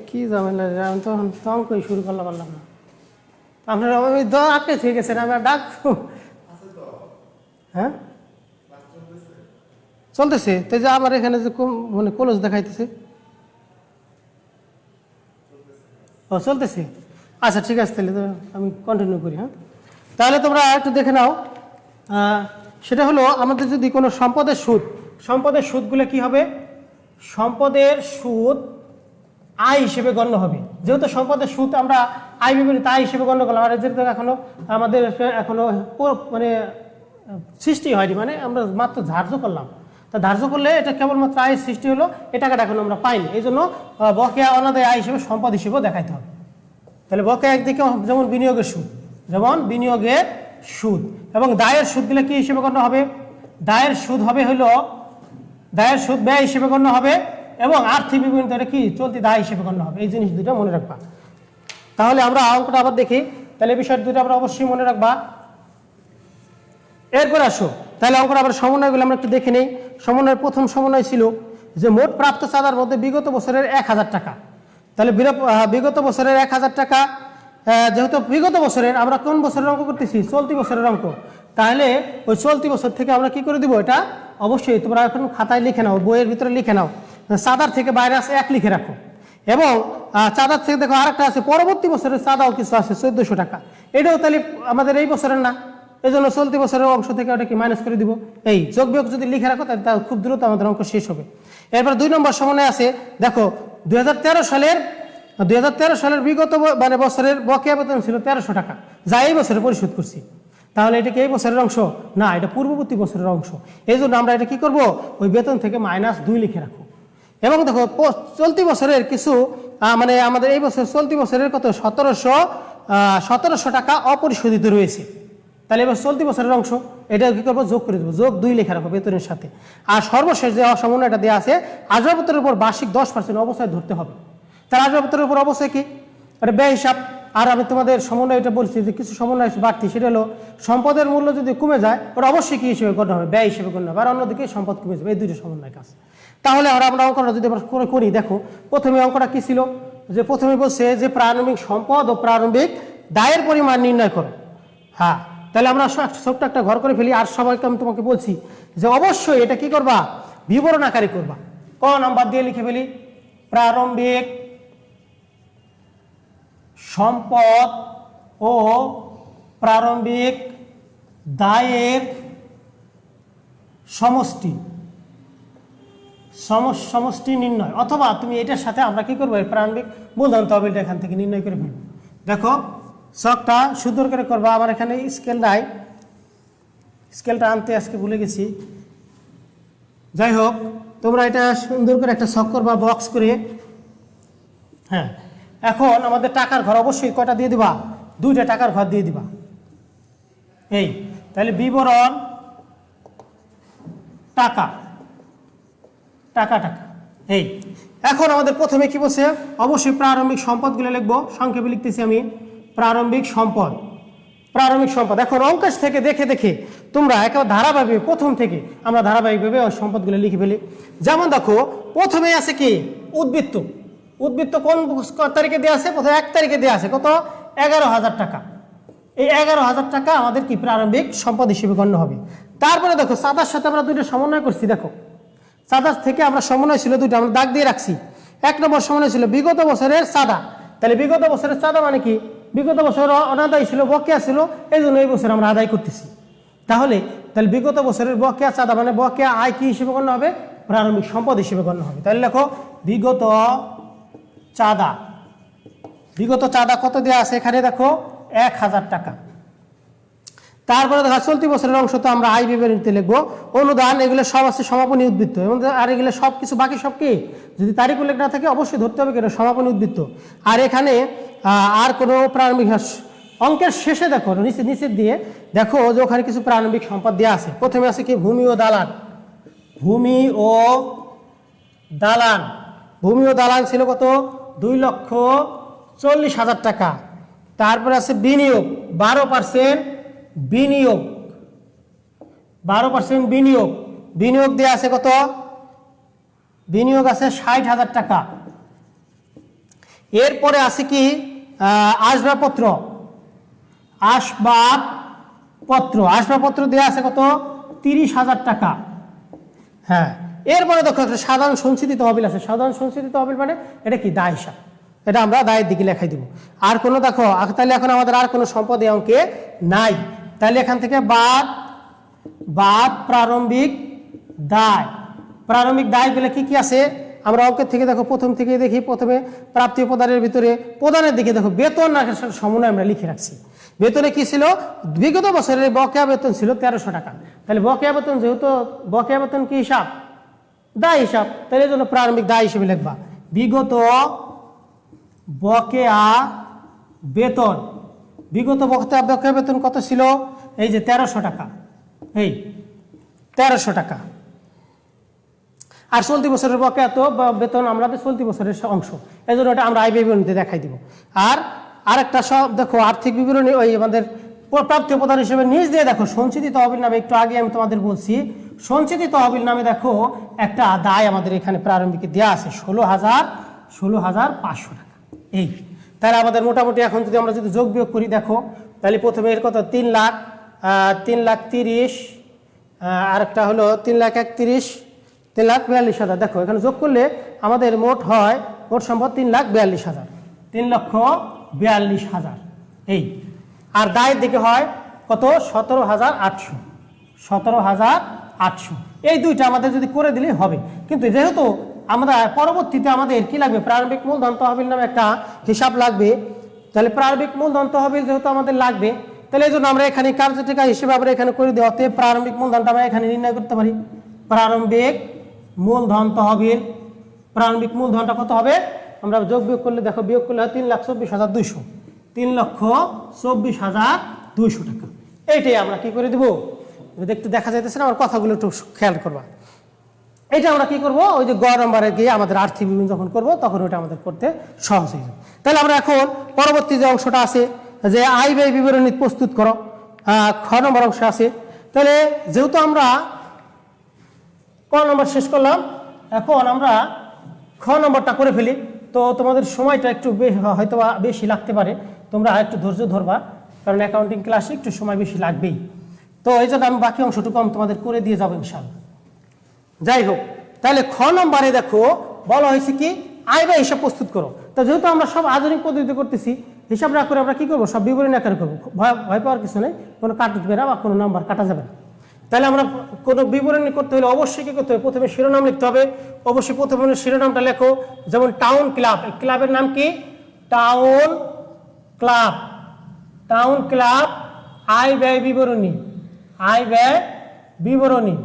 Speaker 1: কি ঝামেলা আমি তখন অঙ্কই শুরু করলাম পারলাম না আপনারা ওই আটকে থেকে গেছেন আমরা ডাকবো হ্যাঁ চলতেছে তো যে আমার এখানে যে মানে কলেজ দেখাইতেছে ও চলতেছে আচ্ছা ঠিক আছে তাহলে তো আমি কন্টিনিউ করি হ্যাঁ তাহলে তোমরা একটু দেখে নাও সেটা হলো আমাদের যদি কোনো সম্পদের সুদগুলো কি হবে সম্পদের সুদ আয় হিসেবে গণ্য হবে যেহেতু সম্পদের সুদ আমরা আয় বিবরণী আয় হিসেবে গণ্য করলাম আর যেহেতু আমাদের এখনো মানে সৃষ্টি হয়নি মানে আমরা মাত্র ধার্য করলাম তা ধার্য করলে এটা কেবলমাত্র আয়ের সৃষ্টি হলো এ টাকাটা এখন আমরা পাইনি এই জন্য বকেয়া অনাদায় আয় হিসেবে সম্পদ হিসেবেও দেখাইতে হবে তাহলে বকেয়া একদিকে যেমন বিনিয়োগের সুদ এবং দায়ের সুদগুলো কি হিসেবে গণ্য হবে দায়ের সুদ হবে হলো দায়ের সুদ ব্যয় হিসেবে গণ্য হবে এবং আর্থিক বিবরণীতে কি চলতি দায় হিসেবে গণ্য হবে এই জিনিস দুটো মনে রাখবা তাহলে আমরা অঙ্কটা আবার দেখি তাহলে এই বিষয় দুটো আমরা অবশ্যই মনে রাখবা এরপর আসো তাহলে অঙ্কটা আবার সমন্বয়গুলো আমরা একটু দেখে নেই সমন্বয়ের প্রথম সমন্বয় ছিল যে মোট প্রাপ্ত চাঁদার মধ্যে বিগত বছরের 1000 টাকা তাহলে বিগত বছরের 1000 টাকা যেহেতু বিগত বছরের আমরা কোন বছরের অঙ্ক করতেছি চলতি বছরের অঙ্ক তাহলে ওই চলতি বছর থেকে আমরা কি করে দিব এটা অবশ্যই তোমরা এখন খাতায় লিখে নাও বইয়ের ভিতরে লিখে নাও চাঁদার থেকে বাইরে আসে 1 লিখে রাখো এবং চাঁদার থেকে দেখো আরেকটা আছে পরবর্তী বছরের চাঁদাও কিছু আছে 1400 টাকা এটাও তাহলে আমাদের এই বছরের না এই জন্য চলতি বছরের অংশ থেকে ওটা কি মাইনাস করে দিব এই যোগ বিয়োগ যদি লিখে রাখো তাহলে খুব দ্রুত আমাদের অঙ্ক শেষ হবে এরপর 2 নম্বর সমন্বয় আছে দেখো 2013 সালের বিগত মানে বছরের বকেয়া বেতন ছিল 1300 টাকা যা এই বছরে পরিশোধ করছি তাহলে এটা কি এই বছরের অংশ না এটা পূর্ববর্তী বছরের অংশ এই জন্য আমরা এটা কি করব ওই বেতন থেকে -2 লিখে রাখবো এবং দেখো চলতি বছরের কিছু মানে আমাদের এই বছর চলতি বছরের কত 1700 টাকা অপরিশোধিত রয়েছে তাহলে এবার চলতি বছরের অংশ এটা কি করবো যোগ করে দেবো যোগ 2 লিখে রাখবো বেতনের সাথে আর সর্বশেষ যে সমন্বয়টা দেওয়া আছে আসবাবপত্রের উপর বার্ষিক 10% অবশ্যই ধরতে হবে তার আসবাবপত্রের উপর অবশ্যই কি এটা ব্যয় হিসাব আর আমি তোমাদের সমন্বয় এটা বলছি যে কিছু সমন্বয় বাড়তি সেটা হলো সম্পদের মূল্য যদি কমে যায় ওটা অবশ্যই কি হিসেবে গণ্য হবে ব্যয় হিসেবে গণ্য হবে আর অন্যদিকে সম্পদ কমে যাবে এই দুটো সমন্বয় কাজ তাহলে আমরা অঙ্কটা যদি আমরা করি দেখো প্রথমে অঙ্কটা কি ছিল যে প্রথমে বলছে যে প্রারম্ভিক সম্পদ ও প্রারম্ভিক দায়ের পরিমাণ নির্ণয় করো হ্যাঁ তাহলে আমরা ছোট্ট একটা ঘর করে ফেলি আর সবাইকে আমি তোমাকে বলছি যে অবশ্যই এটা কি করবা বিবরণ আকারে করবা ক নাম্বার দিয়ে লিখে ফেলি প্রারম্ভিক সম্পদ ও প্রারম্ভিক দায়ের সমষ্টি নির্ণয় অথবা তুমি এটার সাথে আমরা কি করবো প্রারম্ভিক মূলধন তহবিলটা এখান থেকে নির্ণয় করে ফেলবো দেখো শখটা সুন্দর করে করবা আমার এখানে স্কেল নাই স্কেলটা আনতে আজকে ভুলে গেছি যাই হোক তোমরা এটা সুন্দর করে একটা শখ করবা বক্স করে হ্যাঁ এখন আমাদের টাকার ঘর অবশ্যই কয়টা দিয়ে দিবা 2টা টাকার ঘর দিয়ে দিবা এই তাহলে বিবরণ টাকা টাকা টাকা এই এখন আমাদের প্রথমে কি বলছে অবশ্যই প্রারম্ভিক সম্পদগুলো লিখবো সংক্ষেপে লিখতেছি আমি প্রারম্ভিক সম্পদ এখন অঙ্কেশ থেকে দেখে দেখে তোমরা একেবারে ধারাবাহিক প্রথম থেকে আমরা ধারাবাহিকভাবে ওই সম্পদগুলো লিখে ফেলি যেমন দেখো প্রথমে আছে কি উদ্বৃত্ত কোন তারিখে দেওয়া আছে প্রথমে 1 তারিখে দেওয়া আছে কত 11,000 টাকা এই 11,000 টাকা আমাদের কি প্রারম্ভিক সম্পদ হিসেবে গণ্য হবে তারপরে দেখো চাঁদার সাথে আমরা 2টা সমন্বয় করছি দেখো চাঁদার থেকে আমরা সমন্বয় ছিল 2টা আমরা দাগ দিয়ে রাখছি 1 নম্বর সমন্বয় ছিল বিগত বছরের চাঁদা তাহলে বিগত বছরের চাঁদা মানে কি বিগত বছর অনাদায় ছিল বকেয়া ছিল এই জন্য এই বছর আমরা আদায় করতেছি তাহলে বিগত বছরের বকেয়া চাঁদা মানে বকেয়া আয় কি হিসেবে গণ্য হবে প্রারম্ভিক সম্পদ হিসেবে গণ্য হবে। তাহলে লেখো বিগত চাঁদা। বিগত চাঁদা কত দেওয়া আছে এখানে দেখো 1000 টাকা। তারপরে দেখো চলতি বছরের অংশ তো আমরা আয় বিবরণীতে লিখবো। অনুদান এগুলো সব আছে সমাপনী উদ্বৃত্ত, এবং আর এগুলো সব কিছু বাকি সব কি যদি তারিখ উল্লেখ না থাকে অবশ্যই ধরতে হবে কেন সমাপনী উদ্বৃত্ত। আর এখানে আর কোনো প্রারম্ভিক অঙ্কের শেষে দেখো নিচের দিয়ে দেখো যে ওখানে কিছু প্রারম্ভিক সম্পদ দেওয়া আছে। প্রথমে আছে কি ভূমি ও দালান। ভূমি ও দালান, ভূমি ও দালান ছিল কত 2,40,000 টাকা। তারপরে আছে বিনিয়োগ 12% বিনিয়োগ, 12% বিনিয়োগ। বিনিয়োগ দেওয়া আছে কত, বিনিয়োগ আছে 60,000 টাকা। এরপরে আছে কি আসবাবপত্র, আসবাবপত্র, আসবাবপত্র দেওয়া আছে কত 30,000 টাকা। হ্যাঁ, এরপরে দেখো একটা সাধারণ সঞ্চিতি তহবিল আছে। সাধারণ সঞ্চিতি তহবিল মানে এটা কি দায় হিসাব, এটা আমরা দায়ের দিকে লেখাই দিব। আর কোনো দেখো তাহলে এখন আমাদের আর কোনো সম্পদ এই অঙ্কে নাই। তাহলে এখান থেকে বাদ প্রারম্ভিক দায়। প্রারম্ভিক দায়গুলো কি কি আছে আমরা অঙ্কের থেকে দেখো প্রথম থেকে দেখি। প্রথমে প্রাপ্তি প্রদানের ভিতরে প্রদানের দিকে দেখো বেতন সমন্বয় আমরা লিখে রাখছি। বেতনে কি ছিল, বিগত বছরের বকেয়া বেতন ছিল 1300 টাকা। তাহলে বকেয়া বেতন যেহেতু বকেয়া বেতন কি হিসাব, দায় হিসাব, তাহলে এই জন্য প্রারম্ভিক দায় হিসেবে লিখবা বিগত বকেয়া বেতন। বিগত বকেয়া বেতন কত ছিল, এই যে 1300 টাকা, এই 1300 টাকা। আর চলতি বছরের বকেয়া তো বেতন আমাদের চলতি বছরের অংশ, এই জন্য এটা আমরা আয় বিবরণীতে দেখাই দিব। আর আরেকটা সব দেখো আর্থিক বিবরণী ওই আমাদের প্রাপ্তি প্রদান হিসেবে নিজ দিয়ে দেখো সঞ্চিতি তহবিল নামে, একটু আগে আমি তোমাদের বলছি সঞ্চিতি তহবিল নামে দেখো একটা দায় আমাদের এখানে প্রারম্ভিক দেওয়া আছে 16,500 টাকা। এই তাহলে আমাদের মোটামুটি এখন যদি আমরা যদি যোগ বিয়োগ করি দেখো, তাহলে প্রথমে এর কত 3,30,000, আরেকটা হলো 3,31,000, 3,42,000। দেখো এখানে যোগ করলে আমাদের মোট হয় মোট সম্পদ 3,42,000, 3,42,000। এই আর দায়ের দিকে হয় কত 17,800, 17,800। এই দুইটা আমাদের যদি করে দিলে হবে। কিন্তু যেহেতু আমরা পরবর্তীতে আমাদের কি লাগবে, প্রারম্ভিক মূলধন তহবিল নামে একটা হিসাব লাগবে। তাহলে প্রারম্ভিক মূলধন তহবিল যেহেতু আমাদের লাগবে, তাহলে এই জন্য আমরা এখানে কার্যটিকা হিসেবে আমরা এখানে করে দিই। অতএব প্রারম্ভিক মূলধনটা আমরা এখানে নির্ণয় করতে পারি। প্রারম্ভিক মূলধন তহবিল, প্রারম্ভিক মূলধনটা কত হবে, আমরা যোগ বিয়োগ করলে দেখো বিয়োগ করলে হয় 3,24,200, 3,24,200 টাকা। এইটাই আমরা কি করে দেবো, দেখতে দেখা যাইতেছে না, আমার কথাগুলো একটু খেয়াল করবা। এটা আমরা কি করব, ওই যে গ নম্বরে গিয়ে আমাদের আর্থিক বিবরণী যখন করব তখন ওটা আমাদের করতে সহজ হয়ে যাবে। তাহলে আমরা এখন পরবর্তী যে অংশটা আছে যে আয় ব্যয় বিবরণী প্রস্তুত করো, খ নম্বর অংশ আছে। তাহলে যেহেতু আমরা ক নম্বর শেষ করলাম, এখন আমরা খ নম্বরটা করে ফেলি। তো তোমাদের সময়টা একটু হয়তো বেশি লাগতে পারে, তোমরা একটু ধৈর্য ধরবা, কারণ অ্যাকাউন্টিং ক্লাসে একটু সময় বেশি লাগবেই। তো এই জন্য আমি বাকি অংশটুকু আমি তোমাদের করে দিয়ে যাবো ইনশাআল্লাহ। যাই হোক, তাহলে খ নম্বরে দেখো বলা হয়েছে কি আয় ব্যয় হিসাব প্রস্তুত করো। তো যেহেতু আমরা সব আধুনিক পদ্ধতিতে করতেছি, হিসাব না করে আমরা কি করবো, সব বিবরণী আকারে করবো। ভয় পাওয়ার কিছু নেই, কোনো কাটবে না বা কোনো নাম্বার কাটা যাবে না। তাহলে আমরা কোনো বিবরণী করতে হলে অবশ্যই কি করতে হবে, প্রথমে শিরোনাম লিখতে হবে। অবশ্যই প্রথমে শিরোনামটা লেখো, যেমন টাউন ক্লাব, এই ক্লাবের নাম কি, টাউন ক্লাব। টাউন ক্লাব আয় ব্যয় বিবরণী, আয় ব্যয় বিবরণী,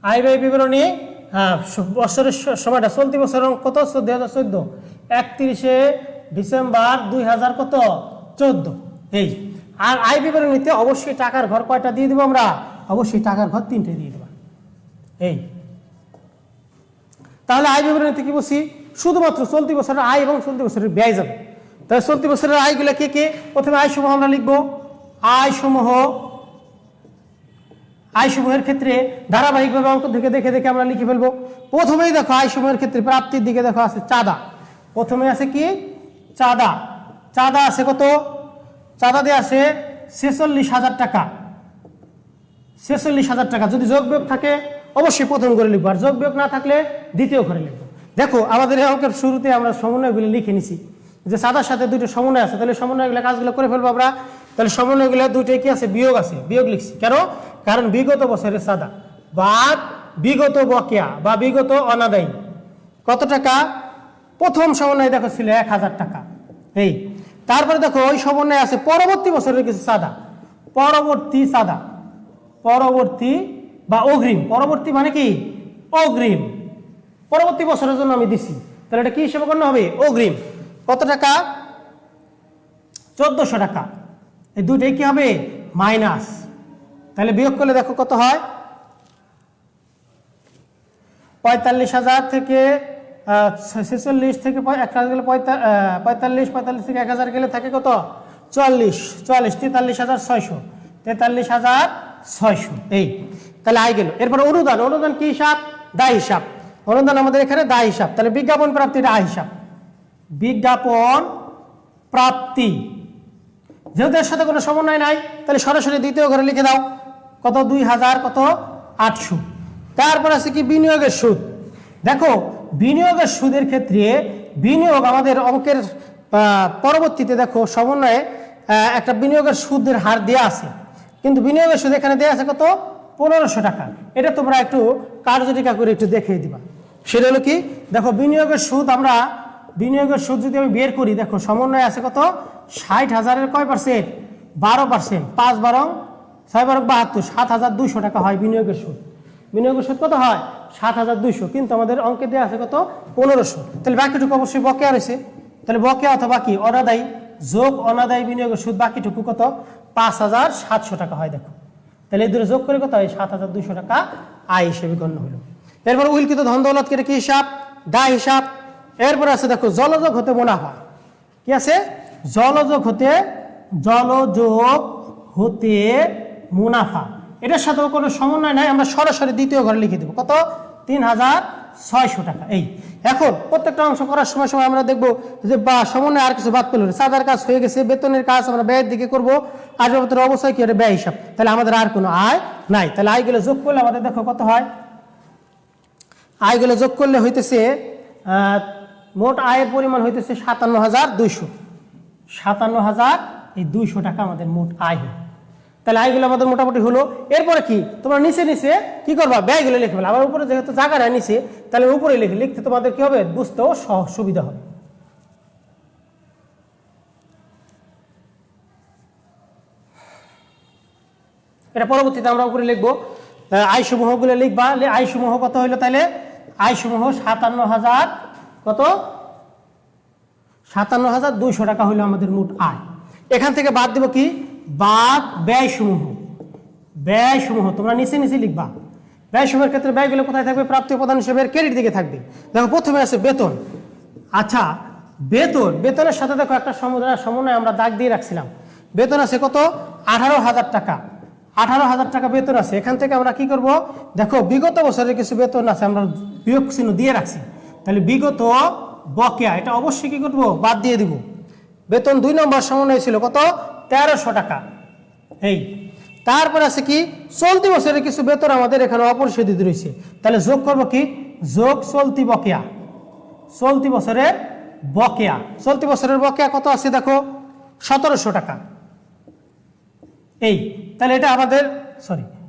Speaker 1: আয় ব্যয় বিবরণী। হ্যাঁ, বছরের সময়টা চলতি বছর কত 2014, 31শে ডিসেম্বর 2014। এই আর আয় বিবরণীতে অবশ্যই টাকার ঘর কয়টা দিয়ে দিব আমরা, অবশ্যই টাকার ঘর 3টে দিয়ে দেবা। এই তাহলে আয় বিবরণীতে কি বলছি, শুধুমাত্র চলতি বছরের আয় এবং চলতি বছরের ব্যয় যাবে। তাহলে চলতি বছরের আয়গুলো কে কে, প্রথমে আয়সমূহ আমরা লিখবো। আয়সমূহের ক্ষেত্রে ধারাবাহিকভাবে অঙ্ক থেকে দেখে দেখে আমরা লিখে ফেলবো। প্রথমেই দেখো আয়সমূহের ক্ষেত্রে প্রাপ্তির দিকে দেখো আছে চাঁদা। প্রথমে আছে কি চাঁদা, চাঁদা আছে কত, চাঁদা দিয়ে আছে 46,000 টাকা, 46,000 টাকা। যদি যোগ বিয়োগ থাকে অবশ্যই প্রথম করে লিখবো, আর যোগ বিয়োগ না থাকলে দ্বিতীয় করে লিখবো। দেখো আমাদের এই অঙ্কের শুরুতে আমরা সমন্বয়গুলো লিখে নিছি, যে চাঁদার সাথে দুটো সমন্বয় আছে, তাহলে সমন্বয়গুলো কাজগুলো করে ফেলবো আমরা। তাহলে সমন্বয়গুলো দুটোই কি আছে, বিয়োগ আছে, বিয়োগ লিখছি কেন, কারণ বিগত বছরের চাঁদা বাদ বিগত বকেয়া বা বিগত অনাদায়ী কত টাকা? প্রথম সমন্বয় দেখো ছিল 1000 টাকা। এই তারপরে দেখো ওই সমন্বয় আছে পরবর্তী বছরের কিছু চাঁদা, পরবর্তী চাঁদা, পরবর্তী বা অগ্রিম, পরবর্তী মানে কি অগ্রিম, পরবর্তী বছরের জন্য আমি দিছি, তাহলে এটা কি হিসেবে গণ্য হবে? অগ্রিম। কত টাকা? 1400 টাকা। এই দুইটাই কি হবে? মাইনাস। তাহলে বিয়োগ করলে দেখো কত হয়? 45,000 থেকে 46 থেকে 1000 গেলে 45 থেকে 1000 গেলে থাকে কত? 44, 43,600, 43,600। এই তাহলে আয় গেল। এরপর অনুদান, অনুদান কি হিসাব? দায় হিসাব। অনুদান আমাদের এখানে দায় হিসাব। তাহলে বিজ্ঞাপন প্রাপ্তিটা আয় হিসাব। বিজ্ঞাপন প্রাপ্তি, যেহেতু এর সাথে কোনো সমন্বয় নাই তাহলে সরাসরি দ্বিতীয় ঘরে লিখে দাও। কত? 2000 কত? 800। তারপর আছে কি? বিনিয়োগের সুদ। দেখো বিনিয়োগের সুদের ক্ষেত্রে বিনিয়োগ আমাদের অঙ্কের পরবর্তীতে দেখো সমন্বয়ে একটা বিনিয়োগের সুদের হার দেওয়া আছে, কিন্তু বিনিয়োগের সুদ এখানে দেওয়া আছে কত? 1500 টাকা। এটা তোমরা একটু কার্যটিকা করে একটু দেখিয়ে দিবা। সেটা হলো কি? দেখো বিনিয়োগের সুদ, আমরা বিনিয়োগের সুদ যদি আমি বের করি, দেখো সমন্বয় আছে কত? 60,000-এর কয় পার্সেন্ট? 12%। 5 12 6 12 72, 7,200 টাকা হয় বিনিয়োগের সুদ। বিনিয়োগের সুদ কত হয়? 7,200, কিন্তু আমাদের অঙ্কে দেওয়া আছে কত? 1500। তাহলে বাকিটুকু অবশ্যই বকেয়া রয়েছে। তাহলে বকেয়া অথবা কি অনাদায়ী যোগ অনাদায়ী বিনিয়োগের সুদ, বাকিটুকু কত? 5,700 টাকা হয়। দেখো তাহলে এই দুটো যোগ করে কত হয়? 7,200 টাকা আয় হিসেবে গণ্য হলো। এরপর উল্লিখিত ধন দৌলত কেটে কি হিসাব? দায় হিসাব। এরপর আছে দেখো জলযোগ হতে মুনাফা। কি আছে? জলযোগ হতে, জলযোগ হতে মুনাফা। এটার সাথে কোনো সমন্বয় নাই, আমরা সরাসরি দ্বিতীয় ঘরে লিখে দেবো। কত? 3,600 টাকা। এই এখন প্রত্যেকটা অংশ করার সময় সময় আমরা দেখবো যে বা সমন্বয় আর কিছু বাদ পেল না, চাঁদার কাজ হয়ে গেছে, বেতনের কাজ আমরা ব্যয়ের দিকে করবো, আসবাবপত্রের অবশ্যই কি ব্যয় হিসাব, তাহলে আমাদের আর কোনো আয় নাই। তাহলে আয়গুলো যোগ করলে আমাদের দেখো কত হয়? আয়গুলো যোগ করলে হইতেছে মোট আয়ের পরিমাণ হইতেছে 57,200। 57,200 টাকা আমাদের মোট আয় হলো। তাহলে আয়গুলো আমাদের মোটামুটি হলো। এরপরে কি তোমরা নিচে নিচে কি করবা? ব্যয়গুলো লিখে ফেলা। আবার উপরে যেহেতু জায়গা নাই নিচে, তাহলে উপরে লিখতে তোমাদের কি হবে? বুঝতেও সুবিধা হবে। এটা পরবর্তীতে আমরা উপরে লিখবো। আয়সমূহগুলো লিখবা। আয়সমূহ কত হইলো? তাহলে আয়সমূহ 57,000 কত? 57,200 টাকা হইলো আমাদের মোট আয়। এখান থেকে বাদ দেব কি? বাদ ব্যয়সমূহ। ব্যয়সমূহ তোমরা নিচে নিচে লিখবা। ব্যয়সমূহের ক্ষেত্রে ব্যয়গুলো কোথায় থাকবে? প্রাপ্তি উপাদান হিসেবে ক্রেডিট দিকে থাকবে। দেখো প্রথমে আছে বেতন। আচ্ছা বেতন, বেতনের সাথে দেখো একটা সমন্বয় আমরা দাগ দিয়ে রাখছিলাম। বেতন আছে কত? 18,000 টাকা। 18,000 টাকা বেতন আছে। এখান থেকে আমরা কি করব? দেখো বিগত বছরের কিছু বেতন আছে, আমরা বিয়োগ চিহ্ন দিয়ে রাখছি। তাহলে বিগত বকেয়া, এটা অবশ্যই কি করবো? বাদ দিয়ে দিব। বেতন 2 নম্বর সমন্বয় ছিল কত? 1300 টাকা। এই তারপর আছে কি? চলতি বছরের কিছু বেতন আমাদের এখানে অপরিশোধিত রয়েছে, তাহলে যোগ করব কি? যোগ চলতি বকেয়া। চলতি বছরের বকেয়া, চলতি বছরের বকেয়া কত আছে? দেখো 1700 টাকা। এই তাহলে এটা আমাদের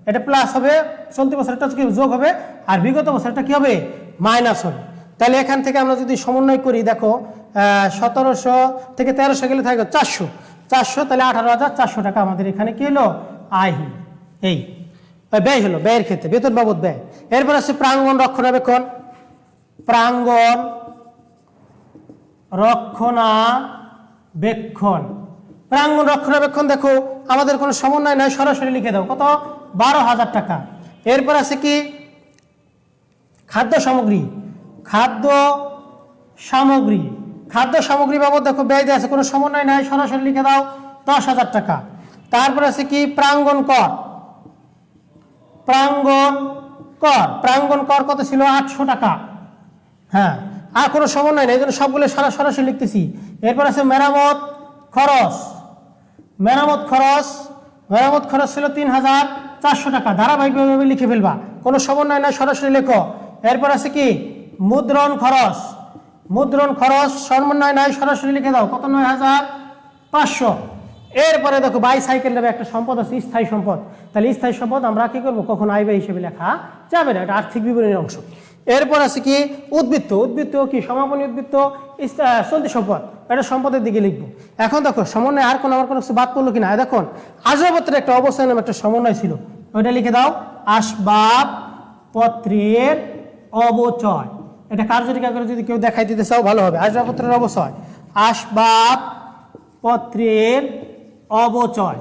Speaker 1: এটা প্লাস হবে, চলতি বছরটা কি যোগ হবে, আর বিগত বছরটা কি হবে? মাইনাস হবে। তাহলে এখান থেকে আমরা যদি সমন্বয় করি, দেখো 1700 থেকে 1300 গেলে থাকে 400, 400 তাহলে 18,400 টাকা আমাদের এখানে কি হলো? আয় হলো। এই ব্যয় হলো, ব্যয়ের ক্ষেত্রে বেতন বাবদ ব্যয়। এরপর আছে প্রাঙ্গণ রক্ষণাবেক্ষণ। প্রাঙ্গণ রক্ষণাবেক্ষণ, প্রাঙ্গণ রক্ষণাবেক্ষণ দেখো আমাদের কোনো সমন্বয় নাই, সরাসরি লিখে দাও। কত? 12,000 টাকা। এরপর আছে কি? খাদ্য সামগ্রী। খাদ্য সামগ্রী, খাদ্য সামগ্রী বাবদ দেখো ব্যয় দেওয়া আছে, কোনো সমন্বয় নাই, সরাসরি লিখে দাও 10,000 টাকা। তারপর আছে কি? প্রাঙ্গণ কর। প্রাঙ্গণ কর, প্রাঙ্গণ কর কত ছিল? 800 টাকা। হ্যাঁ, আর কোনো সমন্বয় নেই, এই জন্য সবগুলো সরাসরি লিখতেছি। এরপর আছে মেরামত খরচ। মেরামত খরচ, মেরামত খরচ ছিল 3,400 টাকা। ধারাবাহিকভাবে লিখে ফেলবা, কোনো সমন্বয় নাই, সরাসরি লেখো। এরপর আছে কি? মুদ্রণ খরচ। মুদ্রণ খরচ সমন্বয় নাই, সরাসরি লিখে দাও। কত? 9,500। এরপরে দেখো বাইসাইকেল নামে একটা সম্পদ আছে, স্থায়ী সম্পদ। তাহলে স্থায়ী সম্পদ আমরা কি করবো, কখনো আয় ব্যয় হিসেবে লেখা যাবে না, এটা আর্থিক বিবরণীর অংশ। এরপর আছে কি উদ্বৃত্ত। উদ্বৃত্ত কি সমাপনী উদ্বৃত্ত, চলতি সম্পদ, এটা সম্পদের দিকে লিখবো। এখন দেখো সমন্বয় আর কোনো কিছু বাদ পড়লো কিনা, দেখুন আসবাবপত্রের একটা অবস্থায় নামে একটা সমন্বয় ছিল, ওইটা লিখে দাও, আসবাবপত্রের অবচয়। এটা কার্যরিকা করে যদি কেউ দেখাই দিতে চাও ভালো হবে। আসবাবপত্রের অবচয়, আসবাবপত্রের অবচয়।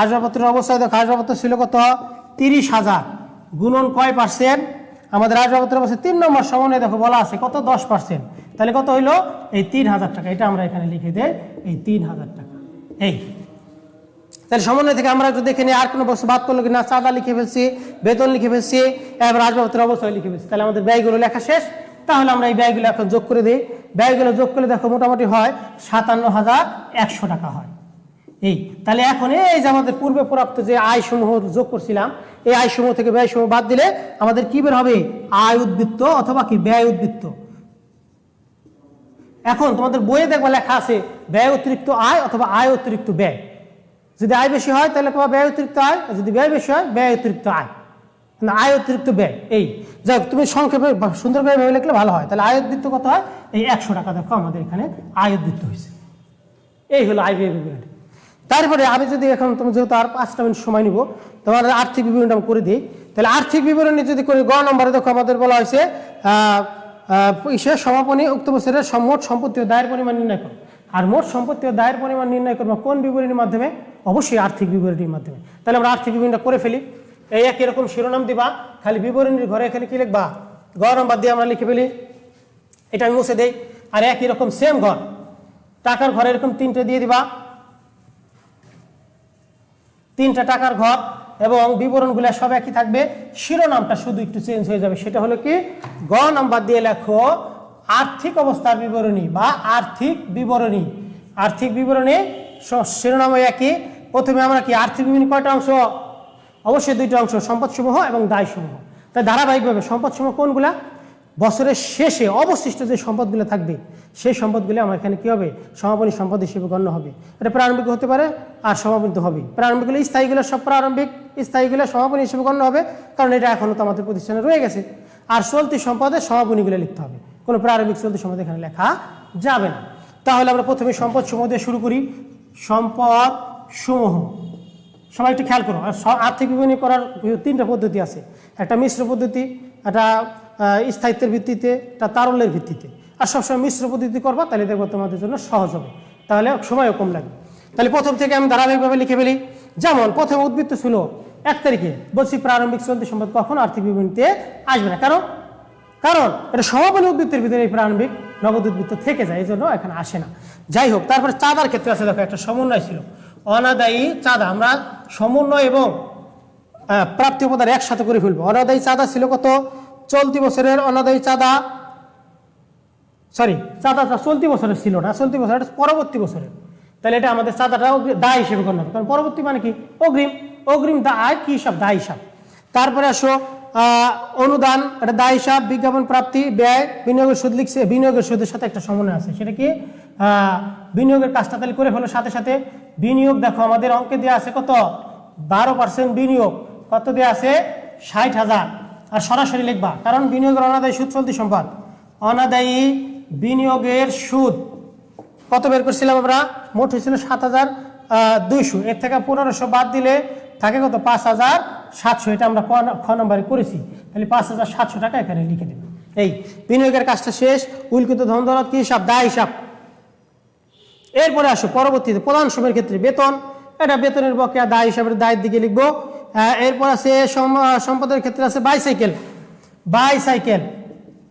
Speaker 1: আসবাবপত্রের অবচয় দেখো, আসবাবপত্র ছিল কত, 30,000 গুণন কয় পার্সেন্ট, আমাদের আসবাবপত্রের অবস্থা 3 নম্বর সমন্বয় দেখো বলা আছে কত, 10%। তাহলে কত হইলো, এই 3,000 টাকা। এটা আমরা এখানে লিখে দেই, এই 3,000 টাকা। এই তাহলে সমন্বয় থেকে আমরা একটু দেখে নিই আর কোনো বস্তু বাদ পড়লো কিনা। চাঁদা লিখে ফেলছি, বেতন লিখে ফেলছি, এবার আসবাবপত্রের অবচয় লিখে ফেলছি। তাহলে আমাদের ব্যয়গুলো লেখা শেষ। তাহলে আমরা এই ব্যয়গুলো এখন যোগ করে দিই। ব্যয়গুলো যোগ করলে দেখো মোটামুটি হয় 57,100 টাকা হয়। এই তাহলে এখন এই যে আমাদের পূর্বে প্রাপ্ত যে আয়সমূহ যোগ করছিলাম, এই আয়সমূহ থেকে ব্যয়সমূহ বাদ দিলে আমাদের কি বের হবে, আয় উদ্বৃত্ত অথবা কি ব্যয় উদ্বৃত্ত। এখন তোমাদের বইয়ে দেখবা লেখা আছে ব্যয় অতিরিক্ত আয় অথবা আয় অতিরিক্ত ব্যয়। যদি আয় বেশি হয় তাহলে তোমার ব্যয় অতিরিক্ত আয়, যদি ব্যয় বেশি হয় ব্যয় অতিরিক্ত আয়, না আয় অতিরিক্ত ব্যয়। এই যাই তুমি সংক্ষেপে সুন্দর করে ভেবে লিখলে ভালো হয়। তাহলে আয় উদ্বৃত্ত কত হয়, এই 100 টাকা দেখো আমাদের এখানে আয় উদ্বৃত্ত হয়েছে। এই হলো আয় ব্যয় বিবরণী। তারপরে আমি যদি এখন তুমি যেহেতু আর 5টা মিনিট সময় নিব, তোমার আর্থিক বিবরণীটা আমি করে দিই। তাহলে আর্থিক বিবরণী যদি করি, গ নম্বরে দেখো আমাদের বলা হয়েছে সমাপনী উক্ত বছরের মোট সম্পত্তি ও দায়ের পরিমাণ নির্ণয় করো। আর মোট সম্পত্তি ও দায়ের পরিমাণ নির্ণয় করবো কোন বিবরণীর মাধ্যমে, অবশ্যই আর্থিক বিবরণীর মাধ্যমে। তাহলে আমরা আর্থিক বিবরণীটা করে ফেলি। এই একই রকম শিরোনাম দিবা, খালি বিবরণীর ঘরে এখানে কি লিখবা, গ নম্বর দিয়ে আমরা লিখে ফেলি, এটা আমি মুছে দেই। আর একই রকম সেম ঘর, টাকার ঘরে এরকম 3টে দিয়ে দিবা, 3টা টাকার ঘর, এবং বিবরণগুলো সব একই থাকবে, শিরোনামটা শুধু একটু চেঞ্জ হয়ে যাবে। সেটা হলো কি, গ নাম্বার দিয়ে লেখো আর্থিক অবস্থার বিবরণী বা আর্থিক বিবরণী। আর্থিক বিবরণী শিরোনাম একই। প্রথমে আমরা কি আর্থিক বিবরণী কয়টা অংশ, অবশ্যই 2টা অংশ, সম্পদসমূহ এবং দায়সমূহ। তাই ধারাবাহিকভাবে সম্পদসমূহ কোনগুলা, বছরের শেষে অবশিষ্ট যে সম্পদগুলো থাকবে সেই সম্পদগুলো আমার এখানে কি হবে, সমাপনী সম্পদ হিসেবে গণ্য হবে। এটা প্রারম্ভিক হতে পারে আর সমাপনী তো হবে। প্রারম্ভিকগুলো স্থায়ীগুলো সব প্রারম্ভিক, স্থায়ীগুলো সমাপনী হিসেবে গণ্য হবে, কারণ এটা এখনো তো আমাদের প্রতিষ্ঠানে রয়ে গেছে। আর চলতি সম্পদের সমাপনীগুলো লিখতে হবে, কোনো প্রারম্ভিক চলতি সম্পদ এখানে লেখা যাবে না। তাহলে আমরা প্রথমে সম্পদ সমূহ দিয়ে শুরু করি। সম্পদ সমূহ সবাই একটু খেয়াল করো। আর্থিক বিবরণী করার 3টা পদ্ধতি আছে, একটা মিশ্র পদ্ধতি, একটা স্থায়িত্বের ভিত্তিতে, একটা তারল্যের ভিত্তিতে। আর সবসময় মিশ্র পদ্ধতি করবা, তাহলে দেখবো তোমাদের জন্য সহজ হবে, তাহলে সময়ও কম লাগবে। তাহলে প্রথম থেকে আমি ধারাবাহিকভাবে লিখে ফেলি। যেমন প্রথম উদ্বৃত্ত ছিল 1 তারিখে, বলছি প্রারম্ভিক চলতি সম্পদ কখনো আর্থিক বিবরণীতে আসবে না, কারণ এটা সমাপনী উদ্বৃত্তের ভিতরে এই প্রারম্ভিক নগদ উদ্বৃত্ত থেকে যায়, এই জন্য এখানে আসে না। যাই হোক, তারপরে চাঁদার ক্ষেত্রে আছে দেখো একটা সমন্বয় ছিল, অনাদায়ী চাঁদা। আমরা সমন্বয় এবং প্রাপ্তি উপাদান একসাথে করে ফেলবো। অনাদায়ী চাঁদা ছিল কত, চলতি বছরের অনাদায়ী চাঁদা, চাঁদাটা চলতি বছরের ছিল না, চলতি বছর পরবর্তী বছরের। তাহলে এটা আমাদের চাঁদাটা দায় হিসেবে গণ্য হবে, কারণ পরবর্তী মানে কি, অগ্রিম। অগ্রিম দায় কি হিসাব, দায় হিসাব। তারপরে আসো অনুদান, এটা দায় হিসাব। বিজ্ঞাপন প্রাপ্তি, ব্যয়। বিনিয়োগের সুদ লিখছে, বিনিয়োগের সুদের সাথে একটা সমন্বয় আছে, সেটা কি বিনিয়োগের কাজটা তাহলে করে ফেলো সাথে সাথে। বিনিয়োগ দেখো আমাদের অঙ্কে দেওয়া আছে কত, 12% বিনিয়োগ, কত দেওয়া আছে, 60,000। আর সরাসরি লিখবা, কারণ বিনিয়োগের অনাদায়ী সুদ চলতি সম্পদ। অনাদায়ী বিনিয়োগের সুদ কত বের করছিলাম আমরা, মোট হয়েছিল 7,200। এর থেকে 1500 বাদ দিলে থাকে কত, 5,700। এটা আমরা খ নম্বরে করেছি, তাহলে 5,700 টাকা এখানে লিখে দেব। এই বিনিয়োগের কাজটা শেষ। উল্লিখিত ধন দৌলত কি হিসাব, দায় হিসাব। এরপরে আসো পরবর্তীতে প্রধান সময়ের ক্ষেত্রে বেতন, এটা বেতনের বকেয়া দায় হিসাবে দায়ের দিকে লিখবো। এরপর আছে সম্পদের ক্ষেত্রে আছে বাইসাইকেল। বাইসাইকেল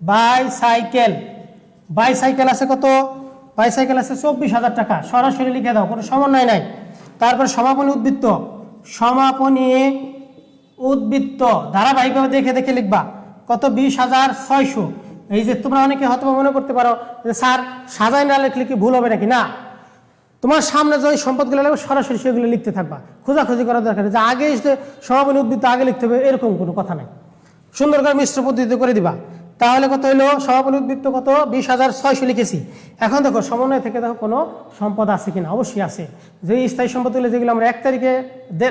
Speaker 1: বাইসাইকেল বাইসাইকেল আছে কত, বাইসাইকেল আছে 24,000 টাকা, সরাসরি লিখে দাও, কোনো সমন্বয় নাই। তারপরে সমাপনী উদ্বৃত্ত, সমাপনী উদ্বৃত্ত ধারাবাহিকভাবে দেখে দেখে লিখবা, কত, 20,600। এই যে তোমরা অনেকে হয়তো মনে করতে পারো যে স্যার সাজায় না লিখলে কি ভুল হবে নাকি, না, তোমার সামনে যে সম্পদগুলো লাগবে সরাসরি সেগুলো লিখতে থাকবা, খোঁজাখুঁজি করার দরকার নেই যে আগে সমাপনী উদ্বৃত্ত আগে লিখতে হবে, এরকম কোনো কথা নাই। সুন্দর করে মিশ্র পদ্ধতিতে করে দিবা। তাহলে কত হলো? সমাপনী উদ্বৃত্ত কত? 20,600 লিখেছি। এখন দেখো সমন্বয় থেকে দেখো কোনো সম্পদ আছে কিনা, অবশ্যই আছে। যে স্থায়ী সম্পদগুলো যেগুলো আমরা 1 তারিখে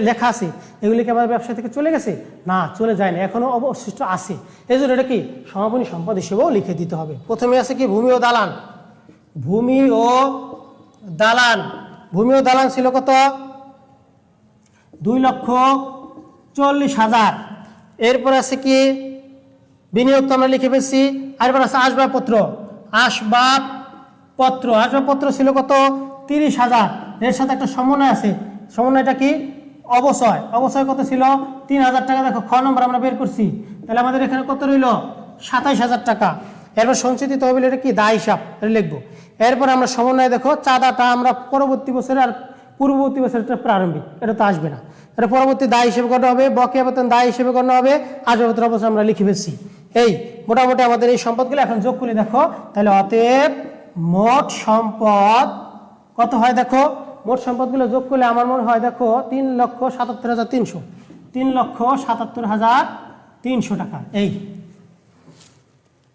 Speaker 1: লেখা আছে এগুলি কি আমার ব্যবসা থেকে চলে গেছে? না, চলে যায় না, এখনো অবশিষ্ট আছে। এই জন্য এটা কি সমাপনী সম্পদ হিসেবেও লিখে দিতে হবে। প্রথমে আছে কি ভূমি ও দালান। ভূমি ও দালান, ভূমি ও দালান ছিল কত? 2,40,000। এরপর আছে কি বিনিয়োগ, তো আমরা লিখে ফেলছি। এরপর আছে আসবাবপত্র। আসবাবপত্র, আসবাবপত্র ছিল কত? 30,000। এর সাথে একটা সমন্বয় আছে, সমন্বয়টা কি? অবচয়। অবচয় কত ছিল? 3,000 টাকা। দেখো খ নম্বর আমরা বের করছি, তাহলে আমাদের এখানে কত রইল? 27,000 টাকা। এরপর সঞ্চিত তহবিল, এটা কি দায় হিসাব, এটা লিখবো। এরপর আমরা সমন্বয় দেখো চাঁদাটা আমরা পরবর্তী বছরে আর পূর্ববর্তী বছরটা প্রারম্ভিক, এটা তো আসবে না, এটা পরবর্তী দায় হিসেবে গণ্য হবে। বকেয়া বেতন দায় হিসেবে গণ্য হবে। আসবাবপত্র অবস্থা আমরা লিখে ফেলছি। এই মোটামুটি আমাদের এই সম্পদগুলো এখন যোগ করে দেখো, তাহলে অতএব মোট সম্পদ কত হয় দেখো। মোট সম্পদগুলো যোগ করলে আমার মনে হয় দেখো 3,77,300, 3,77,300 টাকা।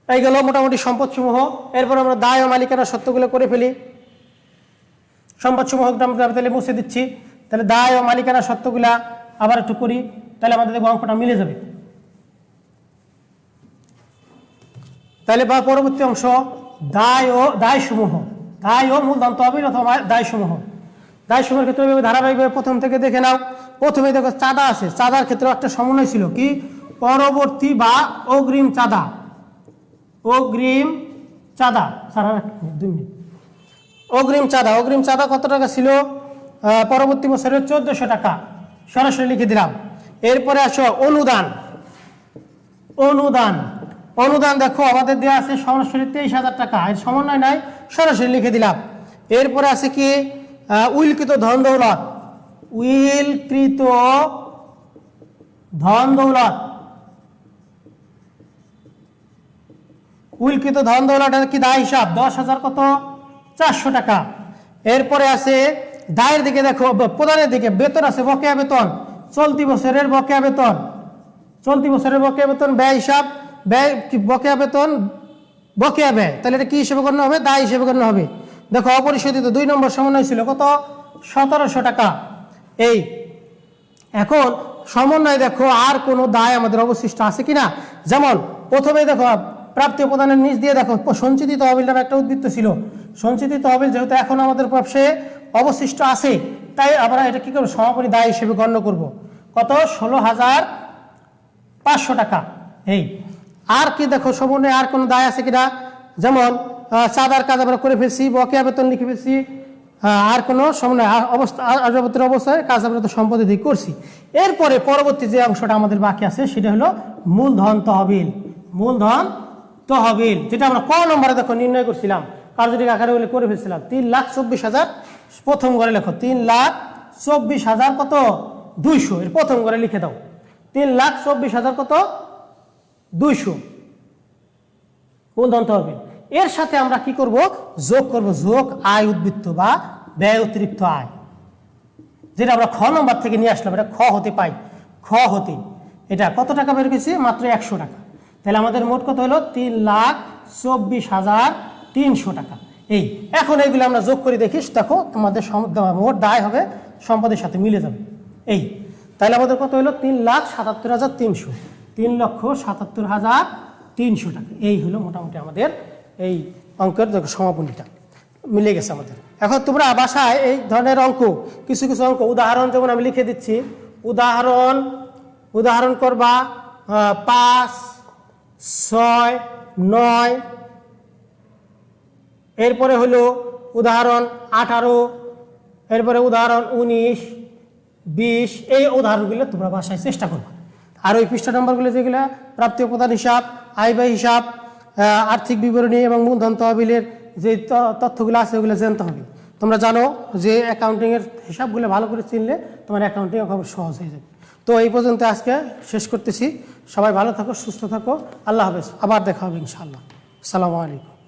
Speaker 1: এই গেল মোটামুটি সম্পদ সমূহ। এরপর আমরা দায় ও মালিকানা সত্ত্বগুলো করে ফেলি। সম্পদ সমূহ তাহলে মুছে দিচ্ছি। তাহলে দায় ও মালিকানা সত্ত্বগুলা আবার একটু করি, তাহলে আমাদের অঙ্কটা মিলে যাবে। তাহলে বা পরবর্তী অংশ দায় ও দায়সমূহ, দায় ও মূলধন তহবিল অথবা দায়সমূহ। দায়সমূহের ক্ষেত্রে ধারাবাহিকভাবে প্রথম থেকে দেখে নাও। প্রথমে দেখো চাঁদা আছে, চাঁদার ক্ষেত্রে একটা সমন্বয় ছিল কি? পরবর্তী বা অগ্রিম চাঁদা। অগ্রিম চাঁদা, 2 মিনিট। অগ্রিম চাঁদা, অগ্রিম চাঁদা কত টাকা ছিল? পরবর্তী বছরের 1400 টাকা, সরাসরি লিখে দিলাম। এরপরে আসো অনুদান। অনুদান, অনুদান দেখো আমাদের দেওয়া আছে সরাসরি 23,000 টাকা, এর সমন্বয় নাই, সরাসরি লিখে দিলাম। এরপরে আছে কি উইলকৃত ধন দৌলত। উইলকৃত ধন দৌলত, উইলকৃত ধন দৌলত কি দায় হিসাব? 10,000 কত? 400 টাকা। এরপরে আছে দায়ের দিকে দেখো, প্রদানের দিকে বেতন আছে, বকেয়া বেতন, চলতি বছরের বকেয়া বেতন, চলতি বছরের বকেয়া বেতন ব্যয় হিসাব, ব্যয় বকেয়া বেতন বকেয়া ব্যয়, তাহলে এটা কি হিসেবে গণ্য হবে? দায় হিসেবে গণ্য হবে। দেখো অপরিশোধিত 2 নম্বর সমন্বয় ছিল কত? 1700 টাকা। এই এখন সমন্বয় দেখো আর কোনো দায় আমাদের অবশিষ্ট আছে কিনা। যেমন প্রথমে দেখো প্রাপ্তি প্রদানের নিচ দিয়ে দেখো সঞ্চিত তহবিল নামে একটা উদ্বৃত্ত ছিল। সঞ্চিত তহবিল যেহেতু এখন আমাদের ব্যবসায় অবশিষ্ট আছে, তাই আমরা এটা কি করবো? সমাপনী দায় হিসেবে গণ্য করব। কত? 16,500 টাকা। এই আর কি দেখো সমন্বয়ে আর কোনো দায় আছে কিনা। যেমন চাঁদার কাজ আমরা করে ফেলছি, বকেয়া বেতন লিখে ফেলছি, আর কোনো সমন্বয় অবস্থা আসবাবপত্রের অবস্থায় কাজ আমরা তো সম্পত্তি দিয়ে করছি। এরপরে পরবর্তী যে অংশটা আমাদের বাকি আছে সেটা হলো মূলধন তহবিল। মূলধন তহবিল যেটা আমরা ক নম্বরে দেখো নির্ণয় করছিলাম, কার্যটিক আকারে বলে করে ফেলছিলাম। 3,24,000 প্রথম ঘরে লেখো, 3,24,000 কত? 200। এর প্রথম ঘরে লিখে দাও 3,24,000 কত? 200 মূলধন তহবিল। এর সাথে আমরা কি করব? যোগ করব, যোগ আয় উদ্বৃত্ত বা ব্যয় অতিরিক্ত আয়, যেটা আমরা খ নম্বর থেকে নিয়ে আসলাম। এটা খ হতে পাই, খ হতে এটা কত টাকা বের করেছি? মাত্র 100 টাকা। তাহলে আমাদের মোট কত হলো? 3,24,300 টাকা। এই এখন এইগুলো আমরা যোগ করে দেখিস, দেখো তোমাদের মোট দায় হবে সম্পদের সাথে মিলে যাবে। এই তাহলে আমাদের কত হলো? 3,77,300, 3,77,300 টাকা। এই হলো মোটামুটি আমাদের এই অঙ্কের সমাপনীটা মিলে গেছে আমাদের। এখন তোমরা বাসায় এই ধরনের অঙ্ক কিছু কিছু অঙ্ক উদাহরণ যেমন আমি লিখে দিচ্ছি, উদাহরণ করবা 5, 6, 9, এরপরে হলো উদাহরণ 18, এরপরে উদাহরণ 19, 20। এই উদাহরণগুলো তোমরা বাসায় চেষ্টা করবা। আর ওই পৃষ্ঠা নম্বরগুলো যেগুলো প্রাপ্তি প্রদান হিসাব, আয় ব্যয় হিসাব, আর্থিক বিবরণী এবং মূলধন তহবিলের যে তথ্যগুলো আছে ওগুলো জানতে হবে। তোমরা জানো যে অ্যাকাউন্টিংয়ের হিসাবগুলো ভালো করে চিনলে তোমার অ্যাকাউন্টিং খবর সহজ হয়ে যাবে। তো এই পর্যন্ত আজকে শেষ করতেছি। সবাই ভালো থাকো, সুস্থ থাকো, আল্লাহ হাফেজ। আবার দেখা হবে ইনশাআল্লাহ। আসসালামু আলাইকুম।